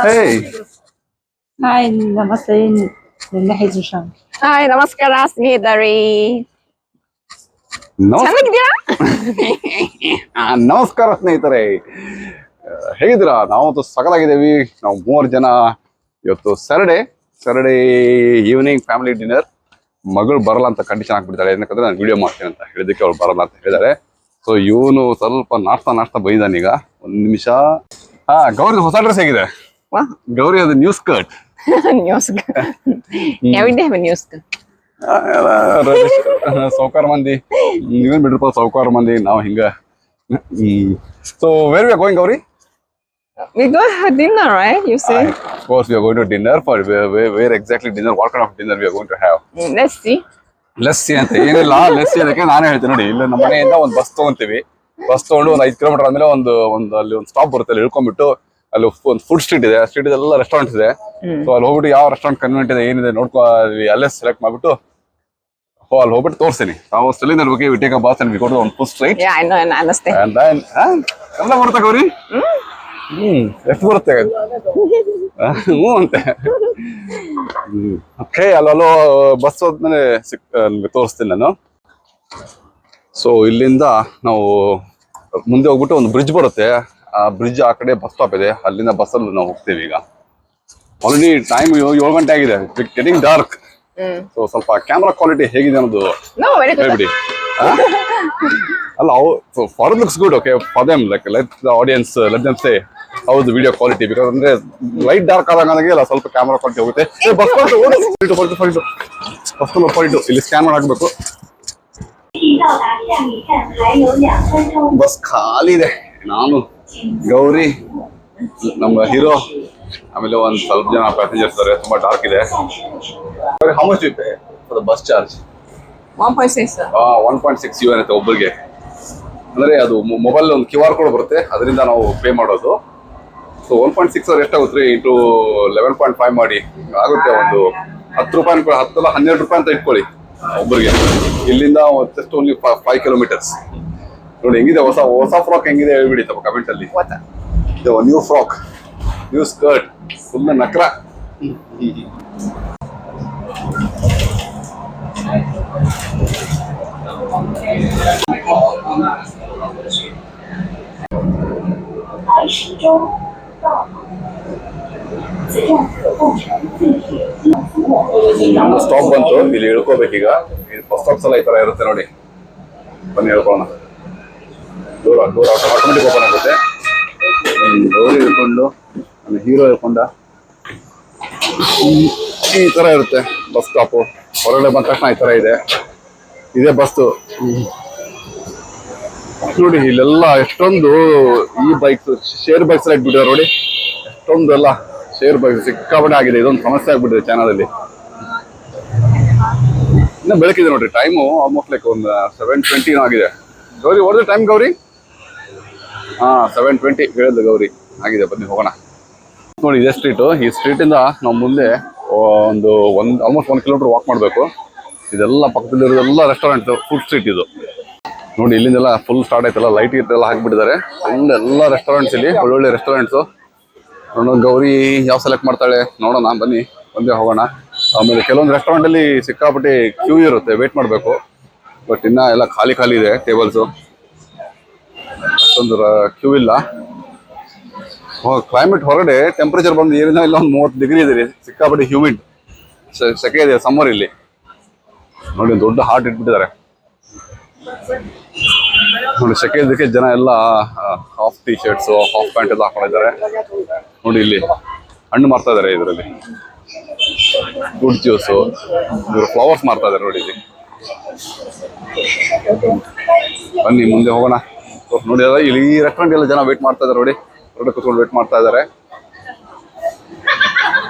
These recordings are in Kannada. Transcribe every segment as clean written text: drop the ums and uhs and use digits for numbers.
Hey, ಹಾಯ್ ನಮಸ್ತೆ ನಿನ್ನೆ ಹೆಜ್ಜುಶಾನ್ ಹಾಯ್ ನಮಸ್ಕಾರ ಸ್ನೇಹಿತರೆ ಚೆನ್ನಾಗಿದ್ದೀರಾ? ನಮಸ್ಕಾರ ಸ್ನೇಹಿತರೆ, ಹೇಗಿದ್ದೀರಾ? ನಾವಂತೂ ಸಕಲಾಗಿದ್ದೀವಿ. ನಾವು 3 ಜನ. ಇವತ್ತು ಸ್ಯಾಟರ್ಡೇ ಈವ್ನಿಂಗ್ ಫ್ಯಾಮಿಲಿ ಡಿನ್ನರ್. ಮಗಳು ಬರಲ್ಲ ಅಂತ ಕಂಡೀಷನ್ ಹಾಕ್ಬಿಡ್ತಾಳೆ, ಏನಕ್ಕಂದ್ರೆ ನಾನು ವಿಡಿಯೋ ಮಾಡ್ತೀನಿ ಅಂತ ಹೇಳಿದಕ್ಕೆ ಅವಳು ಬರಲ್ಲ ಅಂತ ಹೇಳಿದಾರೆ. ಸೊ ಇವನು ಸ್ವಲ್ಪ ನಾಷ್ಟ ಬೈದಾನೀಗ. 1 ನಿಮಿಷ. ಗೌರಿ ಹೊಸ ಡ್ರೆಸ್ ಹೇಗಿದೆ? ಗೌರಿ ಅದು ನ್ಯೂ ಸ್ಕರ್ಟ್. ಸೌಕಾರ ಮಂದಿ ನೀವೇನ್ ಬಿಡ್ರಪ್ಪ, ಸೌಕಾರ ಮಂದಿ ನಾವು ಹಿಂಗ. So where we are going, Gauri? We go have dinner, right? You say? Of course, we are going to dinner. For where exactly dinner? What kind of dinner we are going to have? Let's see. Lassi ಅಂತ ಏನಿಲ್ಲ, ಲಸ್ಸಿ ಅದಕ್ಕೆ ನಾನೇ ಹೇಳ್ತೀನಿ ನೋಡಿ. ಇಲ್ಲಿ ನಮ್ಮ ಮನೆಯಿಂದ ಒಂದು ಬಸ್ ತಗೊಂತೀವಿ. ಬಸ್ ತಗೊಂಡು ಒಂದು 5 ಕಿಲೋಮೀಟರ್ ಆದ್ಮೇಲೆ ಅಲ್ಲಿ ಒಂದು ಸ್ಟಾಪ್ ಬರುತ್ತೆ. ಅಲ್ಲಿ ಇಳ್ಕೊಂಡ್ಬಿಟ್ಟು ಅಲ್ಲಿ ಒಂದು ಫುಡ್ ಸ್ಟ್ರೀಟ್ ಇದೆ. ಸ್ಟ್ರೀಟ್ ಎಲ್ಲ ರೆಸ್ಟೋರೆಂಟ್ಸ್ ಇದೆ. ಸೊ ಅಲ್ಲಿ ಹೋಗ್ಬಿಟ್ಟು ಯಾವ ರೆಸ್ಟೋರೆಂಟ್ ಕನ್ವೀನಿಯಂಟ್ ಇದೆ ಏನಿದೆ ನೋಡ್ಕೊ, ಅಲ್ಲೇ ಸೆಲೆಕ್ಟ್ ಮಾಡ್ಬಿಟ್ಟು ಅಲ್ಲಿ ಹೋಗ್ಬಿಟ್ಟು ತೋರಿಸ್ತೀನಿ. ನಾವು ಸ್ಟೆಲಿಂದ ಬಗ್ಗೆ we take a bath and we go to one food street. Yeah, I know, I understand. And then ಎಲ್ಲ ಬರುತ್ತೆ ಗೌರಿ. ಎಷ್ಟು ಬರುತ್ತೆ? ಹ್ಞೂ ಅಂತೆ. ಓಕೆ, ಅಲ್ಲೋ ಬಸ್ ಹೋದ್ಮೇಲೆ ನಿಮ್ಗೆ ತೋರಿಸ್ತೀನಿ ನಾನು. ಸೊ ಇಲ್ಲಿಂದ ನಾವು ಮುಂದೆ ಹೋಗ್ಬಿಟ್ಟು ಒಂದು ಬ್ರಿಡ್ಜ್ ಬರುತ್ತೆ. ಆ ಬ್ರಿಡ್ಜ್ ಆ ಕಡೆ ಬಸ್ ಸ್ಟಾಪ್ ಇದೆ. ಅಲ್ಲಿಂದ ಬಸ್ಸಲ್ಲಿ ನಾವು ಹೋಗ್ತೀವಿ. ಈಗ ಆಲ್ರೆಡಿ ಟೈಮ್ 7 ಗಂಟೆ ಆಗಿದೆ. Getting dark. ಸೊ ಸ್ವಲ್ಪ ಕ್ಯಾಮ್ರಾ ಕ್ವಾಲಿಟಿ ಹೇಗಿದೆ ಅನ್ನೋದು ಹೇಳ್ಬಿಡಿ. ಅಲ್ಲ, for looks good, okay, for them, like let the audience, let them say ಹೌದು ವಿಡಿಯೋ ಕ್ವಾಲಿಟಿ. ಬಿಕಾಸ್ ಅಂದ್ರೆ ಲೈಟ್ ಡಾರ್ಕ್ ಆದಂಗೆ ಅಲ್ಲ, ಸ್ವಲ್ಪ ಕ್ಯಾಮ್ರಾ ಕ್ವಾಲಿಟಿ ಹೋಗುತ್ತೆ. ಬಸ್ ಇಲ್ಲಿ ಸ್ಕ್ಯಾನ್ ಮಾಡಿ ಹಾಕ್ಬೇಕು. ಬಸ್ ಖಾಲಿ ಇದೆ. ನಾನು, ಗೌರಿ, ನಮ್ಮ ಹೀರೋ, ಆಮೇಲೆ ಒಂದು ಸ್ವಲ್ಪ ಜನ ಪ್ಯಾಸೆಂಜರ್ಸ್ ಇದ್ದಾರೆ. ತುಂಬಾ ಡಾರ್ಕ್ ಇದೆ. How much you pay for the bus charge? 1.6. 1.6 yuan ಅನ್ನತ್ತೆ ಒಬ್ಬರಿಗೆ. ಅಂದ್ರೆ ಅದು ಮೊಬೈಲ್ ಒಂದು QR ಕೋಡ್ ಬರುತ್ತೆ, ಅದರಿಂದ ನಾವು ಪೇ ಮಾಡೋದು. ಸೊ 1.6 ಅವ್ರು ಎಷ್ಟಾಗುತ್ತೆ ಇಂಟು 11.5 ಮಾಡಿ ಆಗುತ್ತೆ. ಒಂದು 10 ರೂಪಾಯಿ, 10 ಅಲ್ಲ 12 ರೂಪಾಯಿ ಅಂತ ಇಟ್ಕೊಳ್ಳಿ ಒಬ್ಬರಿಗೆ. ಇಲ್ಲಿಂದ ಜಸ್ಟ್ ಓನ್ಲಿ 5 ಕಿಲೋಮೀಟರ್ಸ್. ನೋಡಿ ಹೆಂಗಿದೆ ಹೊಸ ಫ್ರಾಕ್ ಹೆಂಗಿದೆ ಹೇಳ್ಬಿಡಿ ತಮ್ಮ ಕಮೆಂಟ್ ಅಲ್ಲಿ. New frock, new skirt, full ನಕ್ರ. ನಮ್ದು ಸ್ಟಾಪ್ ಬಂತು, ಇಲ್ಲಿ ಇಳ್ಕೋಬೇಕೀಗ. ಬಸ್ ಸ್ಟಾಪ್ಸ್ ಎಲ್ಲ ಈ ತರ ಇರುತ್ತೆ ನೋಡಿ. ಬನ್ನಿ ಹೇಳ್ಕೊಳ್ಳೋಣ. ಡೋರ್ ಆಟೋಮೆಟಿಕ್ ಓಪನ್ ಆಗುತ್ತೆ. ಡೋರ್ ಇಳ್ಕೊಂಡು ಹೀರೋ ಇಳ್ಕೊಂಡ ಈ ತರ ಇರುತ್ತೆ ಬಸ್ ಸ್ಟಾಪು. ಹೊರಗಡೆ ಬಂದ ತಕ್ಷಣ ಈ ತರ ಇದೆ. ಇದೇ ಬಸ್ಸು ನೋಡಿ. ಇಲ್ಲೆಲ್ಲ ಎಷ್ಟೊಂದು ಈ ಬೈಕ್ಸ್, ಶೇರ್ ಬೈಕ್ಸ್ ಎಲ್ಲ ಇಟ್ಬಿಟ್ಟಿದ್ದಾರೆ ನೋಡಿ. ಎಷ್ಟೊಂದು ಎಲ್ಲ ಶೇರ್ ಬೈಕ್ಸ್ ಸಿಕ್ಕಾಪಟ್ಟೆ ಆಗಿದೆ. ಇದೊಂದು ಸಮಸ್ಯೆ ಆಗ್ಬಿಟ್ಟಿದೆ ಚಾನಲಲ್ಲಿ. ಇನ್ನು ಬೆಳಕಿದೆ ನೋಡ್ರಿ. ಟೈಮು ಆಲ್ಮೋಸ್ಟ್ ಲೈಕ್ ಒಂದು 7:20 ಆಗಿದೆ. ಗೌರಿ, ಹೊಡೆದ ಟೈಮ್ ಗೌರಿ? 7:20 ಹೇಳಿದ್ದು ಗೌರಿ. ಆಗಿದೆ, ಬನ್ನಿ ಹೋಗೋಣ. ನೋಡಿ ಇದೇ ಸ್ಟ್ರೀಟು. ಈ ಸ್ಟ್ರೀಟಿಂದ ನಾವು ಮುಂದೆ ಆಲ್ಮೋಸ್ಟ್ 1 ಕಿಲೋಮೀಟರ್ ವಾಕ್ ಮಾಡಬೇಕು. ಇದೆಲ್ಲ ಪಕ್ಕದಲ್ಲಿರೋದೆಲ್ಲ ರೆಸ್ಟೋರೆಂಟ್, ಫುಡ್ ಸ್ಟ್ರೀಟ್ ಇದು. ನೋಡಿ ಇಲ್ಲಿಂದೆಲ್ಲ ಫುಲ್ ಸ್ಟಾರ್ಟ್ ಆಯ್ತಲ್ಲ, ಲೈಟ್ ಎಲ್ಲ ಹಾಕ್ಬಿಟ್ಟಿದ್ದಾರೆ. ಫುಲ್ ಎಲ್ಲ ರೆಸ್ಟೋರೆಂಟ್ಸ್ ಇಲ್ಲಿ, ಒಳ್ಳೊಳ್ಳೆ ರೆಸ್ಟೋರೆಂಟ್ಸು. ನೋಡೋಣ ಗೌರಿ ಯಾವ ಸೆಲೆಕ್ಟ್ ಮಾಡ್ತಾಳೆ ನೋಡೋಣ, ಬನ್ನಿ ಒಂದೇ ಹೋಗೋಣ. ಆಮೇಲೆ ಕೆಲವೊಂದು ರೆಸ್ಟೋರೆಂಟಲ್ಲಿ ಸಿಕ್ಕಾಪಟ್ಟೆ ಕ್ಯೂ ಇರುತ್ತೆ, ವೇಟ್ ಮಾಡಬೇಕು. ಬಟ್ ಇನ್ನ ಎಲ್ಲ ಖಾಲಿ ಇದೆ ಟೇಬಲ್ಸು, ಅಷ್ಟೊಂದು ಕ್ಯೂ ಇಲ್ಲ. ಕ್ಲೈಮೇಟ್ ಹೊರಗಡೆ ಟೆಂಪರೇಚರ್ ಬಂದು ಏನಿಲ್ಲ, ಇಲ್ಲ ಒಂದು 30 ಡಿಗ್ರಿ ಇದೆ. ಸಿಕ್ಕಾಪಟ್ಟೆ ಹ್ಯೂಮಿಡ್, ಸೆಕೆ ಇದೆ ಸಮ್ಮರ್ ಇಲ್ಲಿ. ನೋಡಿ ದೊಡ್ಡ ಹಾರ್ಟ್ ಇಟ್ಬಿಟ್ಟಿದ್ದಾರೆ ನೋಡಿ. ಸೆಕೆ ಇದಕ್ಕೆ ಜನ ಎಲ್ಲ half tea shirts, half pant ಎಲ್ಲ ಹಾಕೊಂಡಿದ್ದಾರೆ. ನೋಡಿ ಇಲ್ಲಿ ಹಣ್ಣು ಮಾರ್ತಾ ಇದಾರೆ. ಇದರಲ್ಲಿ ಫ್ರೂಟ್ ಜ್ಯೂಸು, ಇವರು ಫ್ಲವರ್ಸ್ ಮಾರ್ತಾ ಇದಾರೆ ನೋಡಿ ಇಲ್ಲಿ. ಬನ್ನಿ ಮುಂದೆ ಹೋಗೋಣ. ನೋಡಿ ಇಲ್ಲಿ ಈ ರೆಸ್ಟೋರೆಂಟ್ ಎಲ್ಲ ಜನ ವೇಟ್ ಮಾಡ್ತಾ ಇದಾರೆ ನೋಡಿ. ಹೊರಗಡೆ ಕೂತ್ಕೊಂಡು ವೇಟ್ ಮಾಡ್ತಾ ಇದ್ದಾರೆ.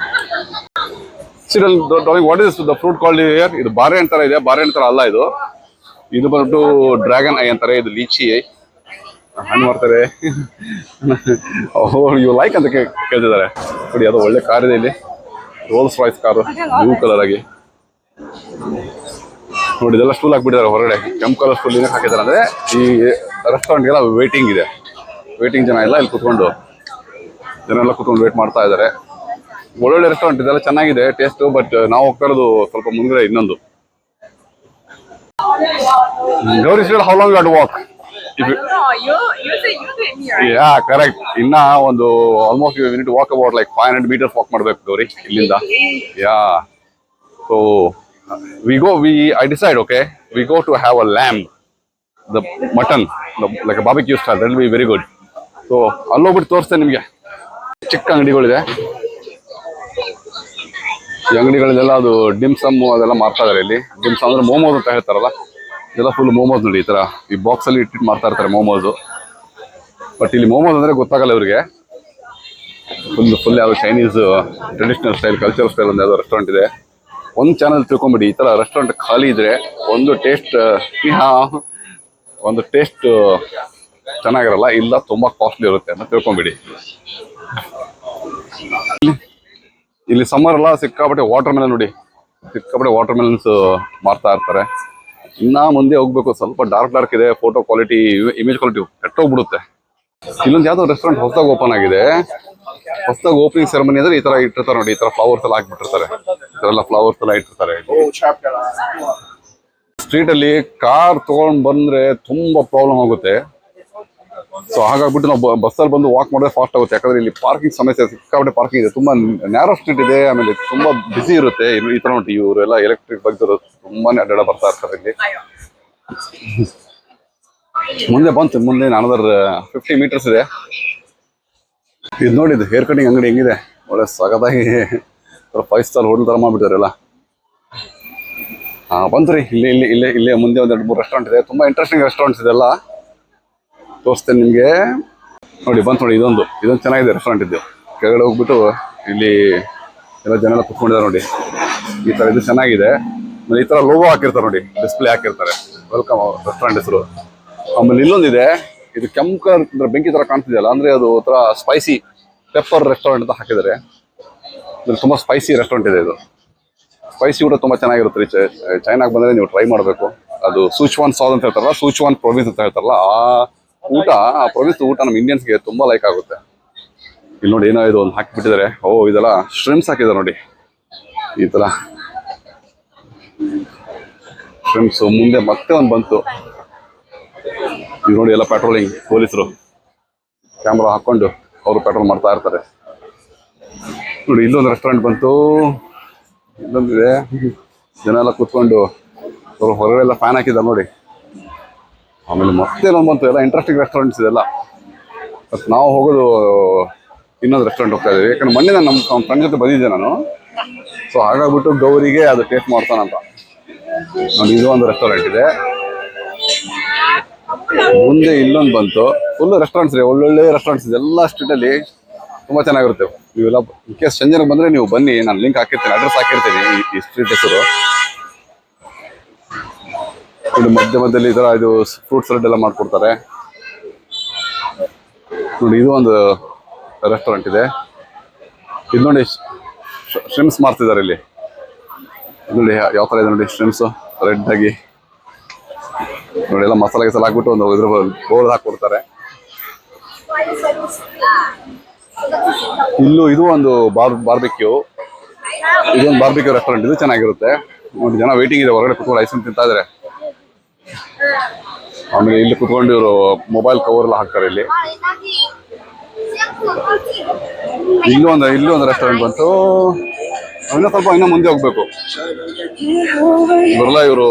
What is the fruit called here? ಇದು ಬಾರೆ ಅಂತಾರ ಇದೆ. ಬಾರೆ ಅಂತಾರ ಅಲ್ಲ ಇದು. ಇದು ಬಂದ್ಬಿಟ್ಟು ಡ್ರ್ಯಾಗನ್ ಐ ಅಂತಾರೆ. ಇದು ಲೀಚಿ ಐ ಹಣ್ಣು ಮಾಡ್ತಾರೆ. ಯು ಲೈಕ್ ಅಂತ ಕೇಳ್ತಿದ್ದಾರೆ ನೋಡಿ. ಅದು ಒಳ್ಳೆ ಕಾರ್ ಇದೆ ಇಲ್ಲಿ, Rolls Royce car, blue colour ಆಗಿ. ನೋಡಿ ಇದೆಲ್ಲ ಸ್ಟೂಲ್ ಹಾಕ್ಬಿಟ್ಟಿದ್ದಾರೆ ಹೊರಗಡೆ. ಕೆಂಪು ಕಲರ್ ಸ್ಟೂಲ್ ಏನಕ್ಕೆ ಹಾಕಿದ್ದಾರೆ ಅಂದ್ರೆ ಈ ರೆಸ್ಟೋರೆಂಟ್ಗೆಲ್ಲ ವೇಟಿಂಗ್ ಇದೆ. ವೇಟಿಂಗ್ ಜನ ಎಲ್ಲ ಇಲ್ಲಿ ಕುತ್ಕೊಂಡು ಜನ ಎಲ್ಲ ಕೂತ್ಕೊಂಡು ವೇಟ್ ಮಾಡ್ತಾ ಇದ್ದಾರೆ. ಒಳ್ಳೊಳ್ಳೆ ರೆಸ್ಟೋರೆಂಟ್ ಇದೆಲ್ಲ ಚೆನ್ನಾಗಿದೆ ಟೇಸ್ಟ್. ಬಟ್ ನಾವು ಹೋಗ್ತಾ ಇರೋದು ಸ್ವಲ್ಪ ಮುಂದೆ ಇನ್ನೊಂದು. Gauri street how long you have to walk? No, you say you came here. Yeah correct. ಇನ್ನ ಒಂದು almost you need to walk about like 500 meters walk ಮಾಡ್ಬೇಕು ಗೌರಿ ಇಲ್ಲಿಂದ. Yeah so I decide, okay, we go to have a lamb, the mutton, like a barbecue style. That will be very good. So ಅಲ್ಲೋಗ್ಬಿಟ್ಟು ತೋರಿಸ್ತೇನೆ ನಿಮಗೆ. ಚಿಕ್ಕ ಅಂಗಡಿಗಳಿದೆ. ಈ ಅಂಗಡಿಗಳಲ್ಲೆಲ್ಲ ಅದು ಡಿಮ್ಸಮ್ ಅದೆಲ್ಲ ಮಾರ್ತಾ ಇದಾರೆ ಇಲ್ಲಿ. ಡಿಮ್ಸಮ್ ಅಂದ್ರೆ ಮೋಮೋಸ್ ಅಂತ ಹೇಳ್ತಾರಲ್ಲ, ಇದೆಲ್ಲ ಫುಲ್ ಮೋಮೋಸ್ ನೋಡಿ. ಈ ತರ ಈ ಬಾಕ್ಸ್ ಅಲ್ಲಿ ಇಟ್ಟಿಟ್ಟು ಮಾರ್ತಾ ಇರ್ತಾರೆ ಮೋಮೋಸ್. ಬಟ್ ಇಲ್ಲಿ ಮೋಮೋಸ್ ಅಂದ್ರೆ ಗೊತ್ತಾಗಲ್ಲ ಇವರಿಗೆ. ಫುಲ್ ಯಾವ್ದು Chinese traditional style, cultural style ಒಂದು ಯಾವ್ದೋ ರೆಸ್ಟೋರೆಂಟ್ ಇದೆ. ಒಂದು ಚಾನಲ್ ತಿಳ್ಕೊಂಬಿಡಿ, ಈ ತರ ರೆಸ್ಟೋರೆಂಟ್ ಖಾಲಿ ಇದ್ರೆ ಒಂದು ಟೇಸ್ಟ್ ಚೆನ್ನಾಗಿರಲ್ಲ, ಇಲ್ಲ ತುಂಬಾ ಕಾಸ್ಟ್ಲಿ ಇರುತ್ತೆ ಅಂತ ತಿಳ್ಕೊಂಬಿಡಿ. ಇಲ್ಲಿ ಸಮ್ಮರ್ ಎಲ್ಲ ಸಿಕ್ಕಾಪಟ್ಟೆ ವಾಟರ್ ಮೆಲನ್ ನೋಡಿ, ಸಿಕ್ಕಾಪಟ್ಟೆ ವಾಟರ್ ಮೆಲನ್ಸ್ ಮಾರ್ತಾ ಇರ್ತಾರೆ. ಇನ್ನ ಮುಂದೆ ಹೋಗ್ಬೇಕು, ಸ್ವಲ್ಪ ಡಾರ್ಕ್ ಇದೆ. ಫೋಟೋ ಕ್ವಾಲಿಟಿ, ಇಮೇಜ್ ಕ್ವಾಲಿಟಿ ಕೆಟ್ಟೋಗ್ಬಿಡುತ್ತೆ. ಇಲ್ಲೊಂದು ಯಾವ್ದೋ ರೆಸ್ಟೋರೆಂಟ್ ಹೊಸದಾಗಿ ಓಪನ್ ಆಗಿದೆ. ಹೊಸದಾಗಿ ಓಪನಿಂಗ್ ಸೆರೆಮನಿ ಅಂದ್ರೆ ಈ ತರ ಇಟ್ಟಿರ್ತಾರೆ ನೋಡಿ. ಈ ತರ ಫ್ಲವರ್ಸ್ ಎಲ್ಲ ಹಾಕ್ಬಿಟ್ಟಿರ್ತಾರೆ. ಈ ತರ ಎಲ್ಲ ಫ್ಲವರ್ಸ್ ಎಲ್ಲ ಇಟ್ಟಿರ್ತಾರೆ. ಸ್ಟ್ರೀಟ್ ಅಲ್ಲಿ ಕಾರ್ ತಗೊಂಡ್ ಬಂದ್ರೆ ತುಂಬಾ ಪ್ರಾಬ್ಲಮ್ ಆಗುತ್ತೆ. ಸೊ ಹಾಗಾಗ್ಬಿಟ್ಟು ನಾವು ಬಸ್ಸಲ್ಲಿ ಬಂದು ವಾಕ್ ಮಾಡಿದ್ರೆ ಫಾಸ್ಟ್ ಆಗುತ್ತೆ. ಯಾಕಂದ್ರೆ ಇಲ್ಲಿ ಪಾರ್ಕಿಂಗ್ ಸಮಸ್ಯೆ, ಸಿಕ್ಕಾಪಟ್ಟೆ ಪಾರ್ಕಿಂಗ್ ಇದೆ. ತುಂಬಾ ನ್ಯಾರೋ ಸ್ಟ್ರೀಟ್ ಇದೆ. ಆಮೇಲೆ ತುಂಬಾ ಬಿಸಿ ಇರುತ್ತೆ. ಈ ತರ ನೋಡಿ, ಇವರೆಲ್ಲ ಎಲೆಕ್ಟ್ರಿಕ್ ಬೈಕ್ ತುಂಬಾನೇ ಅಡ್ಡಾಡ ಬರ್ತಾ ಇರ್ತಾರೆ ಇಲ್ಲಿ. ಮುಂದೆ ಬಂತು, ಮುಂದೆ ಅನದರ್ 50 meters ಇದೆ. ಇದು ನೋಡಿದ್ದು ಹೇರ್ ಕಟಿಂಗ್ ಅಂಗಡಿ ಹೆಂಗಿದೆ, ಒಳ್ಳೆ ಸಗದಾಗಿ 5 star ಹೋಟೆಲ್ ತರ ಮಾಡ್ಬಿಟ್ಟಾರೆಲ್ಲ. ಬಂದ್ರಿ, ಇಲ್ಲೇ ಮುಂದೆ ಒಂದು 2-3 ರೆಸ್ಟೋರೆಂಟ್ ಇದೆ. ತುಂಬಾ ಇಂಟ್ರೆಸ್ಟಿಂಗ್ ರೆಸ್ಟೋರೆಂಟ್ಸ್ ಇದೆಲ್ಲ, ತೋರಿಸ್ತೇನೆ ನಿಮಗೆ. ನೋಡಿ ಬಂತು ನೋಡಿ, ಇದೊಂದು ಚೆನ್ನಾಗಿದೆ ರೆಸ್ಟೋರೆಂಟ್ ಇದ್ದು. ಕೆಳಗಡೆ ಹೋಗ್ಬಿಟ್ಟು ಇಲ್ಲಿ ಎಲ್ಲ ಜನ ಎಲ್ಲ ಕುತ್ಕೊಂಡಿದ್ದಾರೆ ನೋಡಿ. ಈ ತರ ಇದು ಚೆನ್ನಾಗಿದೆ. ಆಮೇಲೆ ಈ ತರ ಲೋಗೋ ಹಾಕಿರ್ತಾರೆ ನೋಡಿ, ಡಿಸ್ಪ್ಲೇ ಹಾಕಿರ್ತಾರೆ, ವೆಲ್ಕಮ್ ರೆಸ್ಟೋರೆಂಟ್ ಹೆಸರು. ಆಮೇಲೆ ಇಲ್ಲೊಂದಿದೆ, ಇದು ಕೆಂಪು ಕಲರ್ ಬೆಂಕಿ ತರ ಕಾಣ್ತಿದೆಯಲ್ಲ, ಅಂದ್ರೆ ಅದು ತರ ಸ್ಪೈಸಿ ಪೆಪ್ಪರ್ ರೆಸ್ಟೋರೆಂಟ್ ಅಂತ ಹಾಕಿದ್ದಾರೆ. ತುಂಬಾ ಸ್ಪೈಸಿ ರೆಸ್ಟೋರೆಂಟ್ ಇದೆ ಇದು. ಸ್ಪೈಸಿ ಊಟ ತುಂಬಾ ಚೆನ್ನಾಗಿರುತ್ತೆ. ಚೈನಾಗ್ ಬಂದ್ರೆ ನೀವು ಟ್ರೈ ಮಾಡಬೇಕು. ಅದು ಸೂಚ್ವಾನ್ ಸಾಲ್ ಅಂತ ಹೇಳ್ತಾರಲ್ಲ, ಸೂಚ್ವಾನ್ ಪ್ರೊವಿನ್ಸ್ ಅಂತ ಹೇಳ್ತಾರಲ್ಲ, ಆ ಪ್ರೊವಿನ್ಸ್ ಊಟ ನಮ್ಮ ಇಂಡಿಯನ್ಸ್ಗೆ ತುಂಬಾ ಲೈಕ್ ಆಗುತ್ತೆ. ಇಲ್ಲಿ ನೋಡಿ ಏನೋ ಇದು ಒಂದು ಹಾಕಿಬಿಟ್ಟಿದ್ದಾರೆ. ಇದೆಲ್ಲ ಶ್ರಿಮ್ಸ್ ಹಾಕಿದ್ದಾರೆ ನೋಡಿ. ಈ ತರ ಶ್ರಿಮ್ಸ್. ಮುಂದೆ ಮತ್ತೆ ಒಂದು ಬಂತು. ಇದು ನೋಡಿ, ಎಲ್ಲ ಪೆಟ್ರೋಲಿಂಗ್ ಪೊಲೀಸರು ಕ್ಯಾಮ್ರಾ ಹಾಕೊಂಡು ಅವರು ಪೆಟ್ರೋಲ್ ಮಾಡ್ತಾ ಇರ್ತಾರೆ ನೋಡಿ. ಇಲ್ಲೊಂದು ರೆಸ್ಟೋರೆಂಟ್ ಬಂತು, ಇಲ್ಲೊಂದಿದೆ. ಜನ ಎಲ್ಲ ಕೂತ್ಕೊಂಡು ಅವರು ಹೊರಗಡೆ ಎಲ್ಲ ಫ್ಯಾನ್ ಹಾಕಿದ್ದಾರೆ ನೋಡಿ. ಆಮೇಲೆ ಮತ್ತೆ ಒಂದು ಬಂತು. ಎಲ್ಲ ಇಂಟ್ರೆಸ್ಟಿಂಗ್ ರೆಸ್ಟೋರೆಂಟ್ಸ್ ಇದೆಲ್ಲ. ಬಟ್ ನಾವು ಹೋಗೋದು ಇನ್ನೊಂದು ರೆಸ್ಟೋರೆಂಟ್ ಹೋಗ್ತಾ ಇದ್ದೀವಿ. ಯಾಕಂದ್ರೆ ಮೊನ್ನೆ ನಾನು ನಮ್ಮ ಫ್ರೆಂಡ್ ಜೊತೆ ಬಂದಿದ್ದೆ ನಾನು. ಸೊ ಹಾಗಾಗ್ಬಿಟ್ಟು ಗೌರಿಗೆ ಅದು ಟೇಸ್ಟ್ ಮಾಡ್ತಾನಂತ ನೋಡಿ. ಇದು ಒಂದು ರೆಸ್ಟೋರೆಂಟ್ ಇದೆ. ಮುಂದೆ ಇಲ್ಲೊಂದು ಬಂತು. ಫುಲ್ ರೆಸ್ಟೋರೆಂಟ್ಸ್ ಇದೆ, ಒಳ್ಳೊಳ್ಳೆ ರೆಸ್ಟೋರೆಂಟ್ಸ್ ಇದೆ ಎಲ್ಲ ಸ್ಟ್ರೀಟಲ್ಲಿ. ತುಂಬಾ ಚೆನ್ನಾಗಿರುತ್ತೆ. ನೀವೆಲ್ಲ ಇನ್ ಕೇಸ್ ಸಂಜೆಗೆ ಬಂದ್ರೆ ನೀವು ಬನ್ನಿ, ನಾನು ಲಿಂಕ್ ಹಾಕಿರ್ತೀನಿ, ಅಡ್ರೆಸ್ ಹಾಕಿರ್ತೀನಿ ಈ ಸ್ಟ್ರೀಟ್ ಹೆಸರು. ಇಲ್ಲಿ ಮಧ್ಯದಲ್ಲಿ ಈ ತರ ಇದು ಫ್ರೂಟ್ ಸಲಾಡ್ ಎಲ್ಲ ಮಾಡ್ಕೊಡ್ತಾರೆ ನೋಡಿ. ಇದು ಒಂದು ರೆಸ್ಟೋರೆಂಟ್ ಇದೆ. ಇದು ನೋಡಿ, ಶ್ರಿಮ್ಸ್ ಮಾರ್ತಿದ್ದಾರೆ ಇಲ್ಲಿ. ನೋಡಿ ಯಾವ ತರ ಇದೆ ನೋಡಿ, ಶ್ರಿಮ್ಸ್ ರೆಡ್ ಆಗಿ ನೋಡಿ. ಎಲ್ಲ ಮಸಾಲೆ ಗಿಸಾಲ ಹಾಕ್ಬಿಟ್ಟು ಒಂದು ಇದ್ರ ಬೋರ್ಡ್ ಹಾಕೊಡ್ತಾರೆ. ಇದು ಒಂದು ಬಾರ್ಬಿಕ್ಯೂ. ಇದೊಂದು ಬಾರ್ಬಿಕ್ಯೂ ರೆಸ್ಟೋರೆಂಟ್. ಇದು ಚೆನ್ನಾಗಿರುತ್ತೆ ನೋಡಿ. ಜನ ವೇಟಿಂಗ್ ಇದೆ, ಹೊರಗಡೆ ಕುತ್ಕೊಂಡು ಐಸ್ ಕ್ರೀಮ್ ತಿಂತಾ ಇದಾರೆ. ಆಮೇಲೆ ಇಲ್ಲಿ ಕುತ್ಕೊಂಡು ಇವರು ಮೊಬೈಲ್ ಕವರ್ ಎಲ್ಲ ಹಾಕ್ತಾರೆ ಇಲ್ಲಿ. ಇಲ್ಲೊಂದು ರೆಸ್ಟೋರೆಂಟ್ ಬಂತು. ಇನ್ನೂ ಮುಂದೆ ಹೋಗ್ಬೇಕು. ಇವರೆಲ್ಲ ಇವರು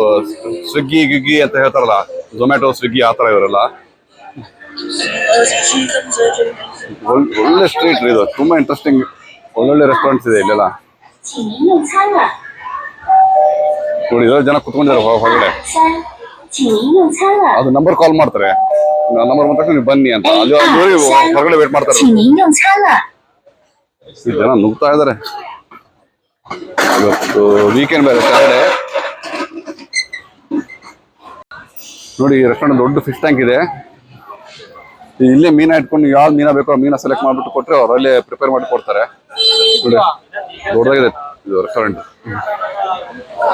ಸ್ವಿಗ್ಗಿ ಅಂತ ಹೇಳ್ತಾರಲ್ಲ, ಝೊಮ್ಯಾಟೊ, ಸ್ವಿಗ್ಗಿ, ಆ ತರ ಇವರೆಲ್ಲ. ಒಳ್ಳೆ ಸ್ಟ್ರೀಟ್ ಇದು, ತುಂಬಾ ಇಂಟ್ರೆಸ್ಟಿಂಗ್. ಒಳ್ಳೊಳ್ಳೆ ರೆಸ್ಟೋರೆಂಟ್ಸ್ ಇದೆ ಇಲ್ಲೆಲ್ಲ ನೋಡಿ. ಜನ ಕುತ್ಕೊಂಡಿದ್ದಾರೆ ಹೊರಗಡೆ. ಅದು ನಂಬರ್ ಕಾಲ್ ಮಾಡ್ತಾರೆ, ನಂಬರ್ ಬಂದ ತಕ್ಷಣ ನೀವು ಬನ್ನಿ ಅಂತ. ಅಲ್ಲಿ ಹೊರಗಡೆ ವೇಟ್ ಮಾಡ್ತಾರೆ. ಜನ ನುಗ್ತಾ ಇದಾರೆ. ಇವತ್ತು ವೀಕೆಂಡ್ ಬೇರೆ, ಸ್ಯಾಟರ್ಡೆ ನೋಡಿ. ಈ ರೆಸ್ಟೋರೆಂಟ್ ದೊಡ್ಡ ಫಿಶ್ ಟ್ಯಾಂಕ್ ಇದೆ. ಇಲ್ಲೇ ಮೀನ ಇಟ್ಕೊಂಡು ಯಾವ್ದು ಮೀನ ಬೇಕೋ ಮೀನ ಸೆಲೆಕ್ಟ್ ಮಾಡ್ಬಿಟ್ಟು ಕೊಟ್ರೆ ಅವ್ರು ಅಲ್ಲೇ ಪ್ರಿಪೇರ್ ಮಾಡಿ ಕೊಡ್ತಾರೆ ನೋಡಿ. ದೊಡ್ಡದಾಗಿದೆ ಇದು ರೆಸ್ಟೋರೆಂಟ್